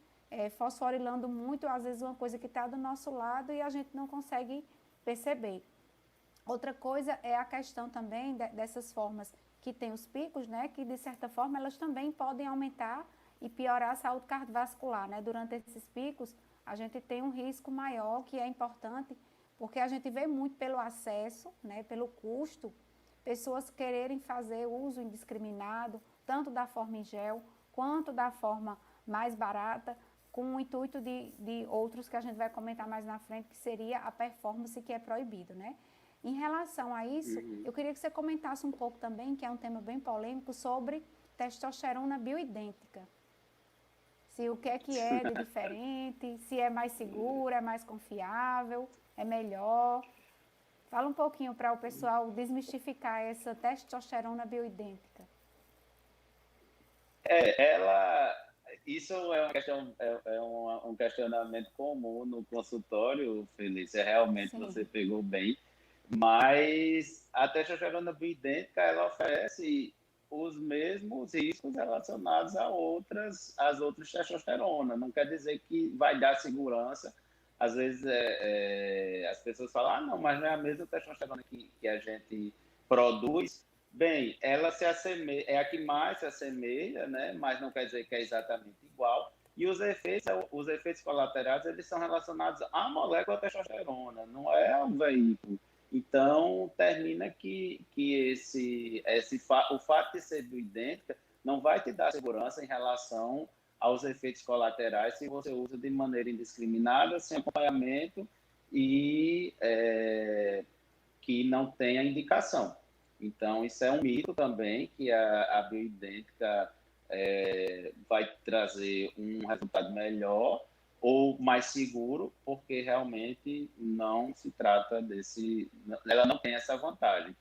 fosforilando muito, às vezes, uma coisa que está do nosso lado e a gente não consegue perceber. Outra coisa é a questão também dessas formas que tem os picos, né, que de certa forma elas também podem aumentar e piorar a saúde cardiovascular, né? Durante esses picos, a gente tem um risco maior, que é importante, porque a gente vê muito pelo acesso, né, pelo custo, pessoas quererem fazer uso indiscriminado, tanto da forma em gel, quanto da forma mais barata, com o intuito de outros que a gente vai comentar mais na frente, que seria a performance, que é proibido, né? Em relação a isso, eu queria que você comentasse um pouco também, que é um tema bem polêmico, sobre testosterona bioidêntica. Se o que é de diferente, se é mais segura, é mais confiável, é melhor. Fala um pouquinho para o pessoal desmistificar essa testosterona bioidêntica. Isso é uma questão, um questionamento comum no consultório, Felícia. Realmente Sim. Você pegou bem. Mas a testosterona bioidêntica, ela oferece os mesmos riscos relacionados às outras testosterona. Não quer dizer que vai dar segurança. Às vezes as pessoas falam, não, mas não é a mesma testosterona que a gente produz. Bem, ela é a que mais se assemelha, né? Mas não quer dizer que é exatamente igual. E os efeitos colaterais, eles são relacionados à molécula testosterona, não é ao veículo. Então, termina que o fato de ser bioidêntica não vai te dar segurança em relação aos efeitos colaterais se você usa de maneira indiscriminada, sem acompanhamento e que não tenha indicação. Então, isso é um mito também, que a bioidêntica vai trazer um resultado melhor ou mais seguro, porque realmente não se trata ela não tem essa vantagem.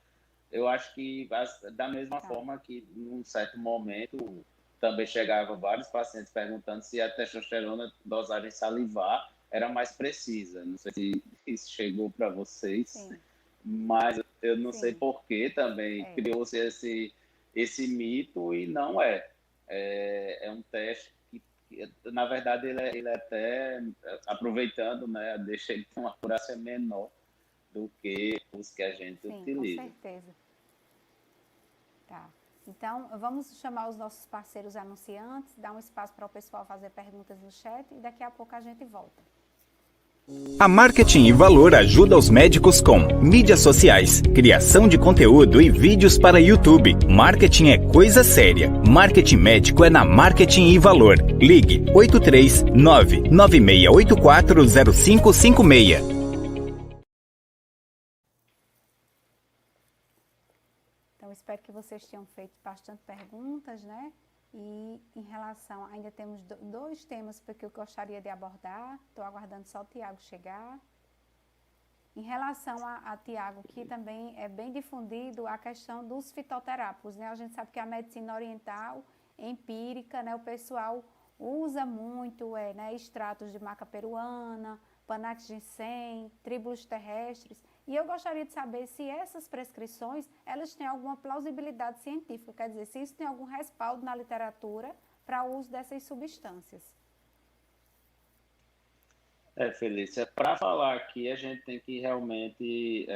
Eu acho que da mesma forma que num certo momento também chegavam vários pacientes perguntando se a testosterona dosagem salivar era mais precisa. Não sei se isso chegou para vocês. Sim. Mas eu não sei por que também criou-se esse mito e não é. É um teste que na verdade, ele até, aproveitando, né, deixa ele ter uma acurácia menor do que os que a gente utiliza. Com certeza. Tá. Então, vamos chamar os nossos parceiros anunciantes, dar um espaço para o pessoal fazer perguntas no chat e daqui a pouco a gente volta. A Marketing e Valor ajuda os médicos com mídias sociais, criação de conteúdo e vídeos para YouTube. Marketing é coisa séria. Marketing médico é na Marketing e Valor. Ligue 839-9684-0556. Então, espero que vocês tenham feito bastante perguntas, né? E em relação, ainda temos 2 temas que eu gostaria de abordar. Estou aguardando só o Tiago chegar. Em relação a Tiago, que também é bem difundido a questão dos fitoterápicos, né? A gente sabe que a medicina oriental, empírica, né? O pessoal usa muito né? Extratos de maca peruana, panax ginseng, tríbulos terrestres, E eu gostaria de saber se essas prescrições, elas têm alguma plausibilidade científica, quer dizer, se isso tem algum respaldo na literatura para o uso dessas substâncias. Felícia, para falar aqui, a gente tem que realmente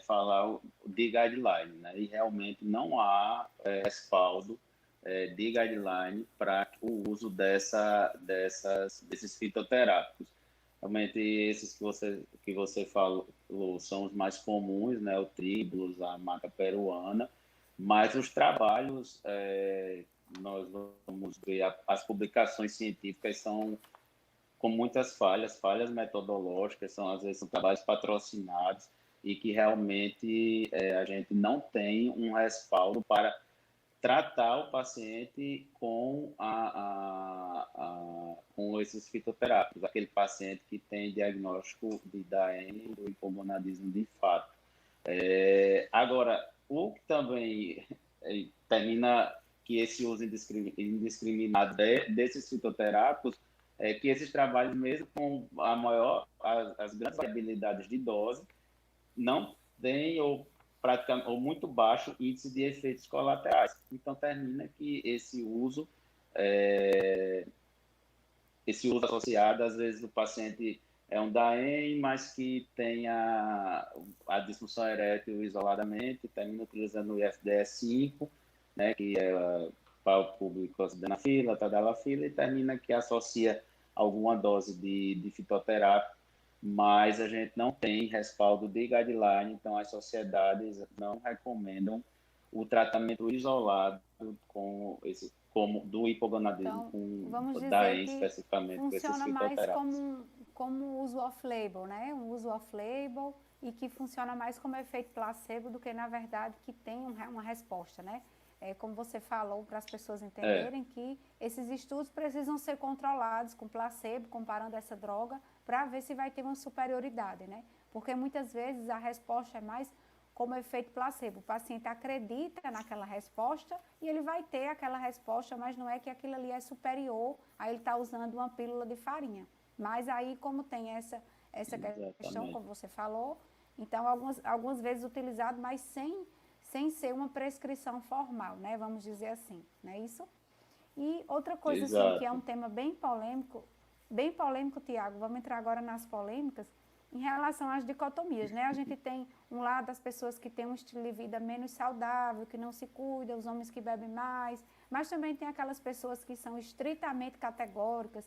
falar de guideline, né? E realmente não há respaldo de guideline para o uso desses fitoterápicos. Realmente, esses que você falou são os mais comuns, né? O Tribulus, a maca peruana, mas os trabalhos, nós vamos ver, as publicações científicas são com muitas falhas metodológicas, às vezes são trabalhos patrocinados e que realmente a gente não tem um respaldo para tratar o paciente com esses fitoterápicos, aquele paciente que tem diagnóstico de DAN, do hipogonadismo de fato. Agora, o que também termina que esse uso indiscriminado desses fitoterápicos é que esses trabalhos, mesmo com as grandes variabilidades de dose, não têm praticamente, ou muito baixo índice de efeitos colaterais. Então, termina que esse uso associado, às vezes o paciente é um DAEM, mas que tem a disfunção erétil isoladamente, termina utilizando o IFDS-5, né, que é para o público sildenafila, tadalafila, e termina que associa alguma dose de fitoterápico, mas a gente não tem respaldo de guideline, então as sociedades não recomendam o tratamento isolado como do hipogonadismo, então, vamos dizer DAEM que especificamente, com esses funciona mais fitoterápicos. como uso off-label, né? Um uso off-label e que funciona mais como efeito placebo do que, na verdade, que tem uma resposta, né? Como você falou, para as pessoas entenderem que esses estudos precisam ser controlados com placebo, comparando essa droga, para ver se vai ter uma superioridade, né? Porque muitas vezes a resposta é mais como efeito placebo. O paciente acredita naquela resposta e ele vai ter aquela resposta, mas não é que aquilo ali é superior a ele estar usando uma pílula de farinha. Mas aí, como tem essa questão, como você falou, então algumas vezes utilizado, mas sem ser uma prescrição formal, né? Vamos dizer assim, não é isso? E outra coisa, assim, que é um tema bem polêmico, Tiago, vamos entrar agora nas polêmicas, em relação às dicotomias, né? A gente tem um lado das pessoas que têm um estilo de vida menos saudável, que não se cuidam, os homens que bebem mais, mas também tem aquelas pessoas que são estritamente categóricas,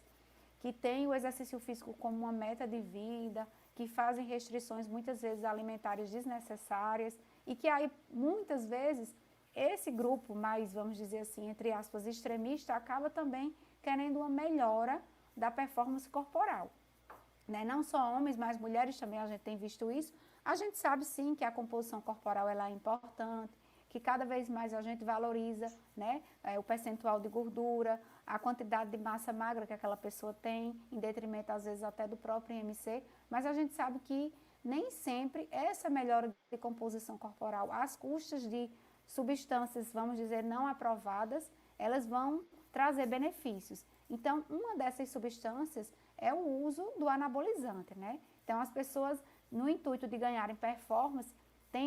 que têm o exercício físico como uma meta de vida, que fazem restrições muitas vezes alimentares desnecessárias e que aí muitas vezes esse grupo mais, vamos dizer assim, entre aspas, extremista, acaba também querendo uma melhora da performance corporal. Né? Não só homens, mas mulheres também, a gente tem visto isso. A gente sabe sim que a composição corporal ela é importante, que cada vez mais a gente valoriza, né, o percentual de gordura, a quantidade de massa magra que aquela pessoa tem, em detrimento às vezes até do próprio IMC, mas a gente sabe que nem sempre essa melhora de composição corporal, às custas de substâncias, vamos dizer, não aprovadas, elas vão trazer benefícios. Então, uma dessas substâncias é o uso do anabolizante, né? Então, as pessoas, no intuito de ganharem performance,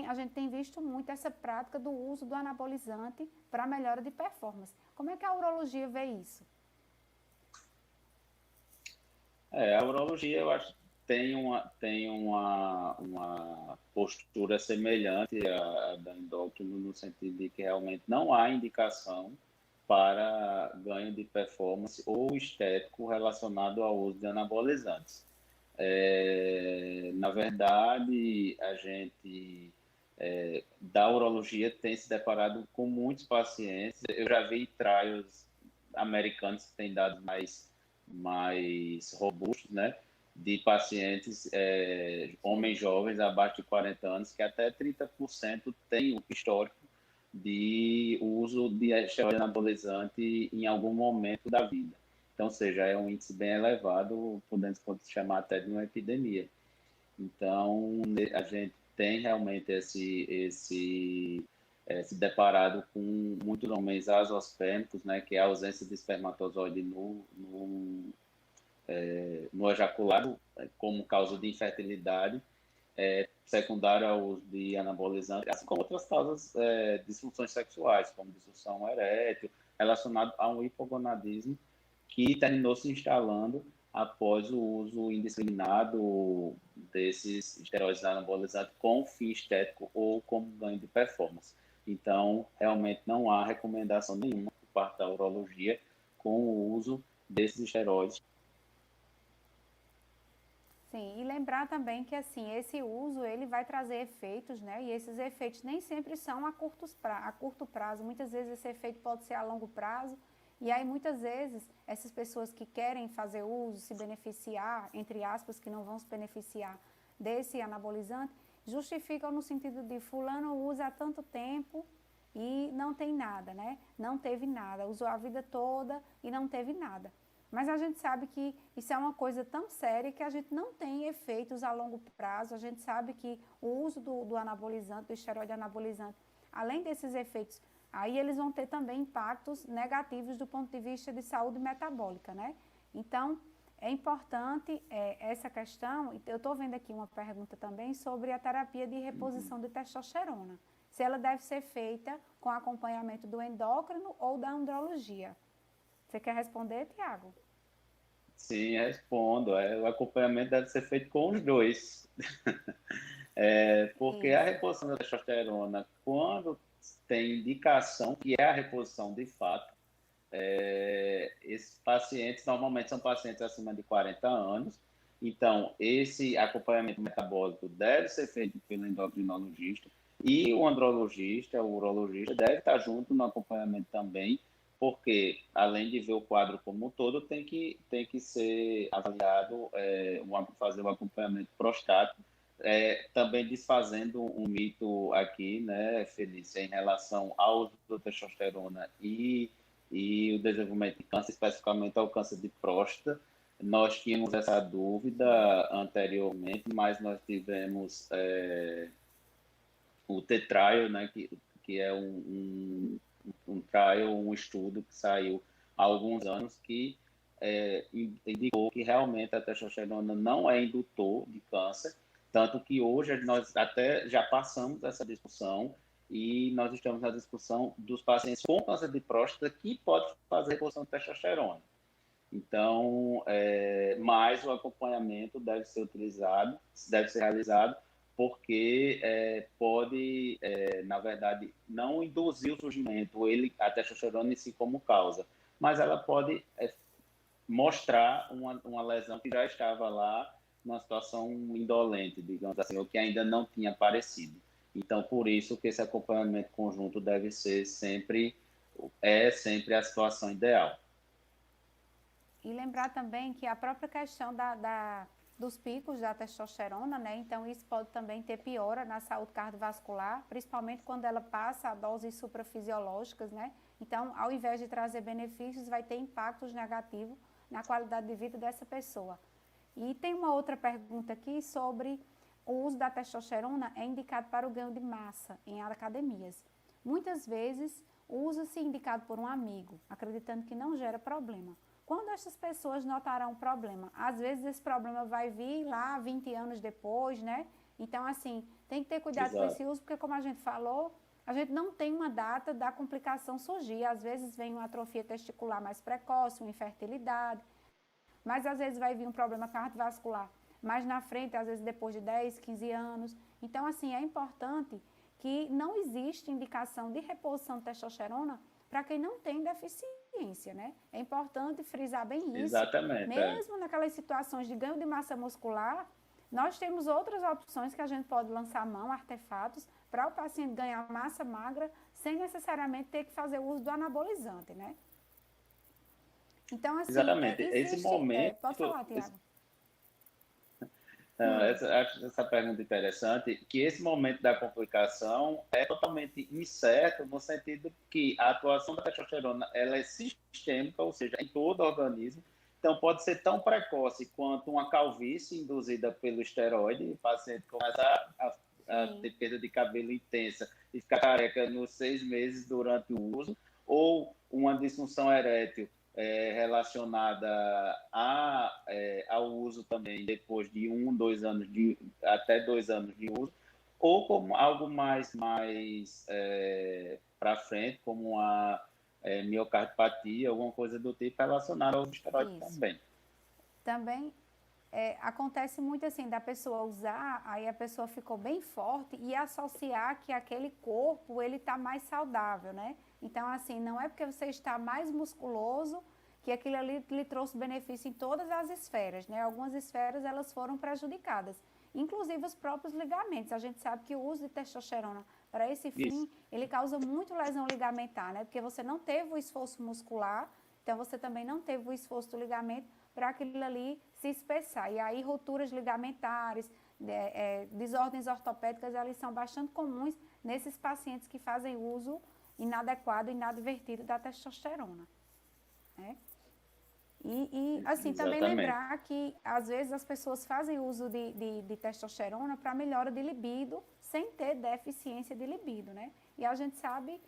a gente tem visto muito essa prática do uso do anabolizante para melhora de performance. Como é que a urologia vê isso? A urologia, eu acho, tem uma postura semelhante à da endócrino, no sentido de que realmente não há indicação para ganho de performance ou estético relacionado ao uso de anabolizantes. Na verdade, a gente da urologia tem se deparado com muitos pacientes. Eu já vi trials americanos que têm dados mais robustos, né? De pacientes, homens jovens abaixo de 40 anos, que até 30% têm o histórico de uso de esteroide anabolizante em algum momento da vida. Então, ou seja, é um índice bem elevado, podemos chamar até de uma epidemia. Então, a gente tem realmente se deparado com muitos homens azoospermicos, né, que é a ausência de espermatozoide no ejaculado, como causa de infertilidade, secundário ao uso de anabolizante, assim como outras causas, disfunções sexuais, como disfunção erétil, relacionado a um hipogonadismo que terminou se instalando após o uso indiscriminado desses esteroides anabolizantes com fim estético ou como ganho de performance. Então, realmente não há recomendação nenhuma por parte da urologia com o uso desses esteroides. Sim, e lembrar também que assim, esse uso ele vai trazer efeitos, né? E esses efeitos nem sempre são a curto prazo. Muitas vezes esse efeito pode ser a longo prazo. E aí muitas vezes essas pessoas que querem fazer uso, se beneficiar, entre aspas, que não vão se beneficiar desse anabolizante, justificam no sentido de fulano usa há tanto tempo e não tem nada, né? Não teve nada, usou a vida toda e não teve nada. Mas a gente sabe que isso é uma coisa tão séria que a gente não tem efeitos a longo prazo. A gente sabe que o uso do anabolizante, do esteroide anabolizante, além desses efeitos, aí eles vão ter também impactos negativos do ponto de vista de saúde metabólica, né? Então, é importante essa questão. Eu estou vendo aqui uma pergunta também sobre a terapia de reposição de testosterona. Se ela deve ser feita com acompanhamento do endócrino ou da andrologia. Você quer responder, Tiago? Sim, respondo. O acompanhamento deve ser feito com os dois. Porque a Isso. reposição da testosterona, quando tem indicação que é a reposição de fato, esses pacientes normalmente são pacientes acima de 40 anos, então esse acompanhamento metabólico deve ser feito pelo endocrinologista e o andrologista, o urologista, deve estar junto no acompanhamento também, porque além de ver o quadro como um todo, tem que ser avaliado, fazer o acompanhamento prostático, também desfazendo um mito aqui, né, Felícia, em relação ao uso da testosterona e o desenvolvimento de câncer, especificamente ao câncer de próstata. Nós tínhamos essa dúvida anteriormente, mas nós tivemos o T-Trial, né, que é um trial, um estudo que saiu há alguns anos que indicou que realmente a testosterona não é indutor de câncer, tanto que hoje nós até já passamos essa discussão e nós estamos na discussão dos pacientes com câncer de próstata que pode fazer reposição de testosterona. Então, mais o acompanhamento deve ser utilizado, deve ser realizado, porque pode, na verdade, não induzir o surgimento, a testosterona em si como causa, mas ela pode mostrar uma lesão que já estava lá, numa situação indolente, digamos assim, ou que ainda não tinha aparecido. Então, por isso que esse acompanhamento conjunto deve ser sempre a situação ideal. E lembrar também que a própria questão dos picos da testosterona, né? Então, isso pode também ter piora na saúde cardiovascular, principalmente quando ela passa a doses suprafisiológicas, né? Então, ao invés de trazer benefícios, vai ter impactos negativos na qualidade de vida dessa pessoa. E tem uma outra pergunta aqui sobre o uso da testosterona é indicado para o ganho de massa em academias. Muitas vezes, usa-se indicado por um amigo, acreditando que não gera problema. Quando essas pessoas notarão um problema? Às vezes esse problema vai vir lá 20 anos depois, né? Então, assim, tem que ter cuidado com esse Exato. uso, porque como a gente falou, a gente não tem uma data da complicação surgir. Às vezes vem uma atrofia testicular mais precoce, uma infertilidade, mas às vezes vai vir um problema cardiovascular mais na frente, às vezes depois de 10, 15 anos. Então, assim, é importante que não existe indicação de reposição de testosterona para quem não tem deficiência, né? É importante frisar bem isso. Exatamente. Mesmo naquelas situações de ganho de massa muscular, nós temos outras opções que a gente pode lançar mão, artefatos, para o paciente ganhar massa magra sem necessariamente ter que fazer uso do anabolizante, né? Então, assim, Exatamente. Esse existe... momento, pode falar, Tiago. acho essa pergunta interessante, que esse momento da complicação é totalmente incerto, no sentido que a atuação da testosterona ela é sistêmica, ou seja, em todo o organismo, então pode ser tão precoce quanto uma calvície induzida pelo esteroide, o paciente começa a ter Sim, perda de cabelo intensa e ficar careca nos 6 meses durante o uso, ou uma disfunção erétil relacionada ao uso também depois de 2 anos até 2 anos de uso, ou como algo mais para frente, como uma miocardiopatia, alguma coisa do tipo relacionada ao esteroide também. Também acontece muito assim, da pessoa usar, aí a pessoa ficou bem forte e associar que aquele corpo, ele está mais saudável, né? Então, assim, não é porque você está mais musculoso que aquilo ali lhe trouxe benefício em todas as esferas, né? Algumas esferas, elas foram prejudicadas, inclusive os próprios ligamentos. A gente sabe que o uso de testosterona para esse fim, ele causa muito lesão ligamentar, né? Porque você não teve o esforço muscular, então você também não teve o esforço do ligamento para aquilo ali se espessar. E aí, rupturas ligamentares, desordens ortopédicas, elas são bastante comuns nesses pacientes que fazem uso inadequado e inadvertido da testosterona, né? Assim, também lembrar que, às vezes, as pessoas fazem uso de testosterona para melhora de libido, sem ter deficiência de libido, né? E a gente sabe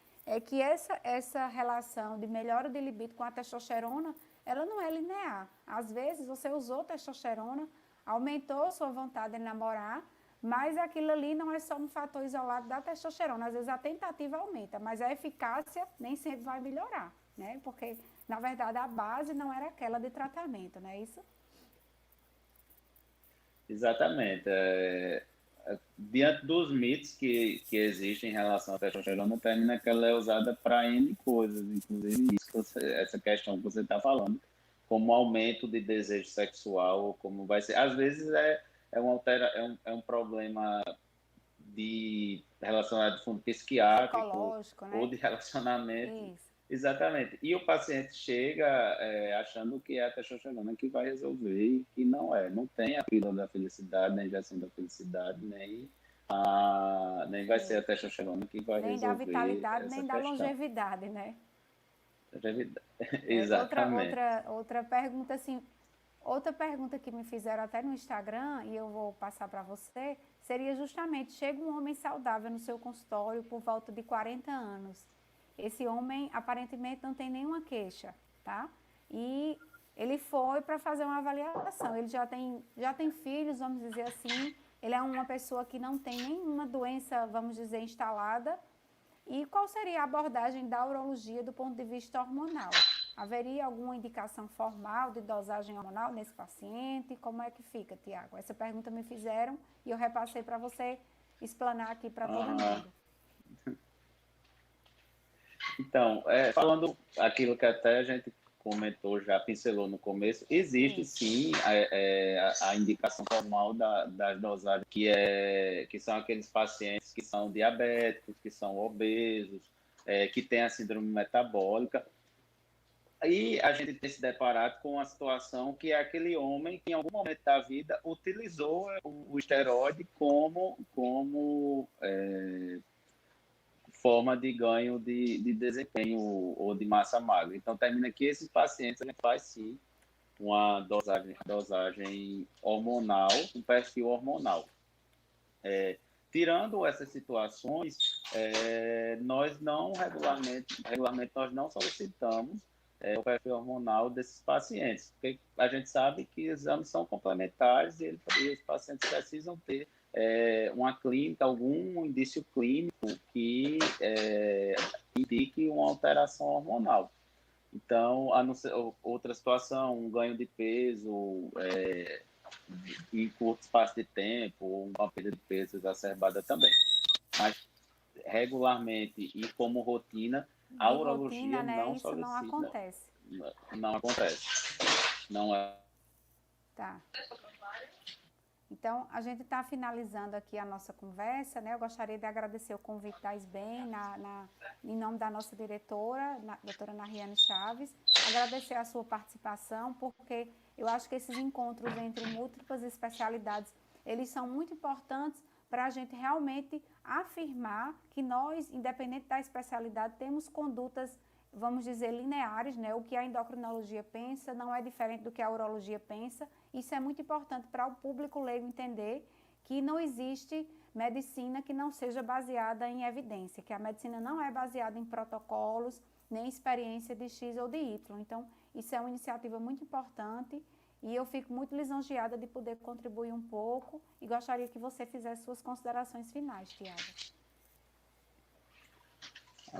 que essa relação de melhora de libido com a testosterona, ela não é linear. Às vezes, você usou testosterona, aumentou sua vontade de namorar, mas aquilo ali não é só um fator isolado da testosterona. Às vezes, a tentativa aumenta, mas a eficácia nem sempre vai melhorar, né? Porque, na verdade, a base não era aquela de tratamento, não é isso? Exatamente. Diante dos mitos que existem em relação à testosterona, termina que ela é usada para N coisas, inclusive essa questão que você está falando, como aumento de desejo sexual, ou como vai ser. Às vezes é um problema relacionado a fundo psiquiátrico Psicológico, ou né? de relacionamento. Isso. Exatamente. E o paciente chega achando que é a testosterona que vai resolver, e que não é. Não tem a pílula da felicidade, nem a injeção da felicidade, nem vai ser a testosterona que vai Nem da resolver vitalidade, essa nem da questão. longevidade, né? Exatamente. Outra pergunta, assim, outra pergunta que me fizeram até no Instagram, e eu vou passar para você, seria justamente, chega um homem saudável no seu consultório por volta de 40 anos. Esse homem, aparentemente, não tem nenhuma queixa, tá? E ele foi para fazer uma avaliação. Ele já tem filhos, vamos dizer assim. Ele é uma pessoa que não tem nenhuma doença, vamos dizer, instalada. E qual seria a abordagem da urologia do ponto de vista hormonal? Haveria alguma indicação formal de dosagem hormonal nesse paciente? Como é que fica, Tiago? Essa pergunta me fizeram e eu repassei para você explanar aqui para todo mundo. Então, falando aquilo que até a gente comentou, já pincelou no começo, existe sim a indicação formal das dosagens, que são aqueles pacientes que são diabéticos, que são obesos, que têm a síndrome metabólica. Aí a gente tem se deparado com a situação que é aquele homem que em algum momento da vida utilizou o esteroide como forma de ganho de desempenho ou de massa magra. Então, termina que esses pacientes a gente faz sim uma dosagem hormonal, um perfil hormonal. Tirando essas situações, nós não regularmente nós não solicitamos o perfil hormonal desses pacientes, porque a gente sabe que exames são complementares e os pacientes precisam ter uma clínica, algum indício clínico que indique uma alteração hormonal. Então, a não ser, outra situação, um ganho de peso em curto espaço de tempo, ou uma perda de peso exacerbada também. Mas, regularmente e como rotina, a urologia né? não Isso solicita. não acontece. Não acontece. Não é. Tá. Então, a gente está finalizando aqui a nossa conversa, né? Eu gostaria de agradecer o convite da SBEM, em nome da nossa diretora, doutora Nariane Chaves, agradecer a sua participação, porque eu acho que esses encontros entre múltiplas especialidades, eles são muito importantes para a gente realmente afirmar que nós, independente da especialidade, temos condutas, vamos dizer, lineares, né? O que a endocrinologia pensa não é diferente do que a urologia pensa. Isso é muito importante para o público leigo entender que não existe medicina que não seja baseada em evidência, que a medicina não é baseada em protocolos, nem experiência de X ou de Y. Então, isso é uma iniciativa muito importante e eu fico muito lisonjeada de poder contribuir um pouco e gostaria que você fizesse suas considerações finais, Tiago.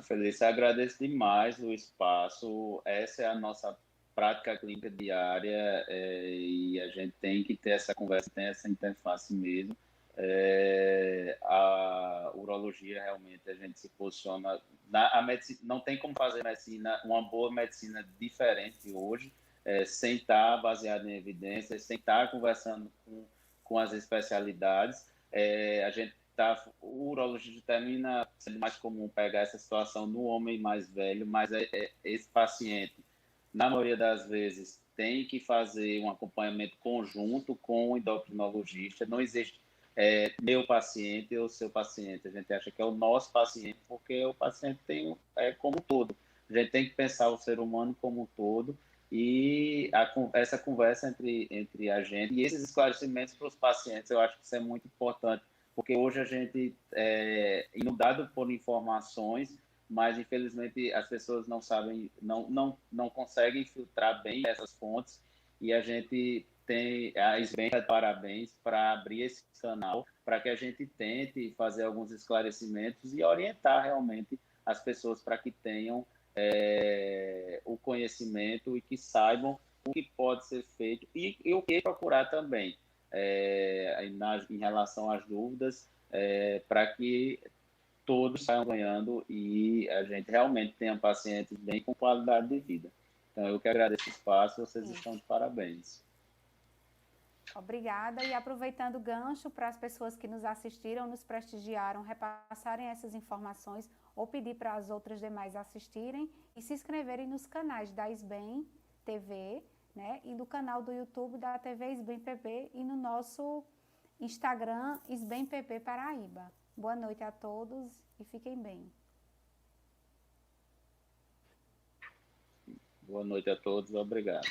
Felícia, agradeço demais o espaço. Essa é a nossa prática clínica diária e a gente tem que ter essa conversa, tem essa interface mesmo. A urologia realmente a gente se posiciona a medicina, não tem como fazer medicina, uma boa medicina diferente hoje, sem estar baseado em evidências, sem estar conversando com as especialidades. A gente o urologista termina sendo mais comum pegar essa situação no homem mais velho, mas esse paciente, na maioria das vezes, tem que fazer um acompanhamento conjunto com o endocrinologista. Não existe meu paciente ou seu paciente. A gente acha que é o nosso paciente, porque o paciente tem como um todo. A gente tem que pensar o ser humano como um todo e essa conversa entre a gente e esses esclarecimentos para os pacientes, eu acho que isso é muito importante, porque hoje a gente é inundado por informações, mas infelizmente as pessoas não sabem, não conseguem filtrar bem essas fontes, e a gente tem a SBEM de parabéns para abrir esse canal, para que a gente tente fazer alguns esclarecimentos e orientar realmente as pessoas para que tenham o conhecimento e que saibam o que pode ser feito e o que procurar também. Em relação às dúvidas, para que todos saiam ganhando e a gente realmente tenha pacientes bem com qualidade de vida. Então, eu que agradeço o espaço, vocês estão de parabéns. Obrigada. E aproveitando o gancho para as pessoas que nos assistiram, nos prestigiaram, repassarem essas informações ou pedir para as outras demais assistirem e se inscreverem nos canais da SBEM TV, né, e do canal do YouTube da TV SBEM PP e no nosso Instagram SBEM PP Paraíba. Boa noite a todos e fiquem bem. Boa noite a todos, obrigado.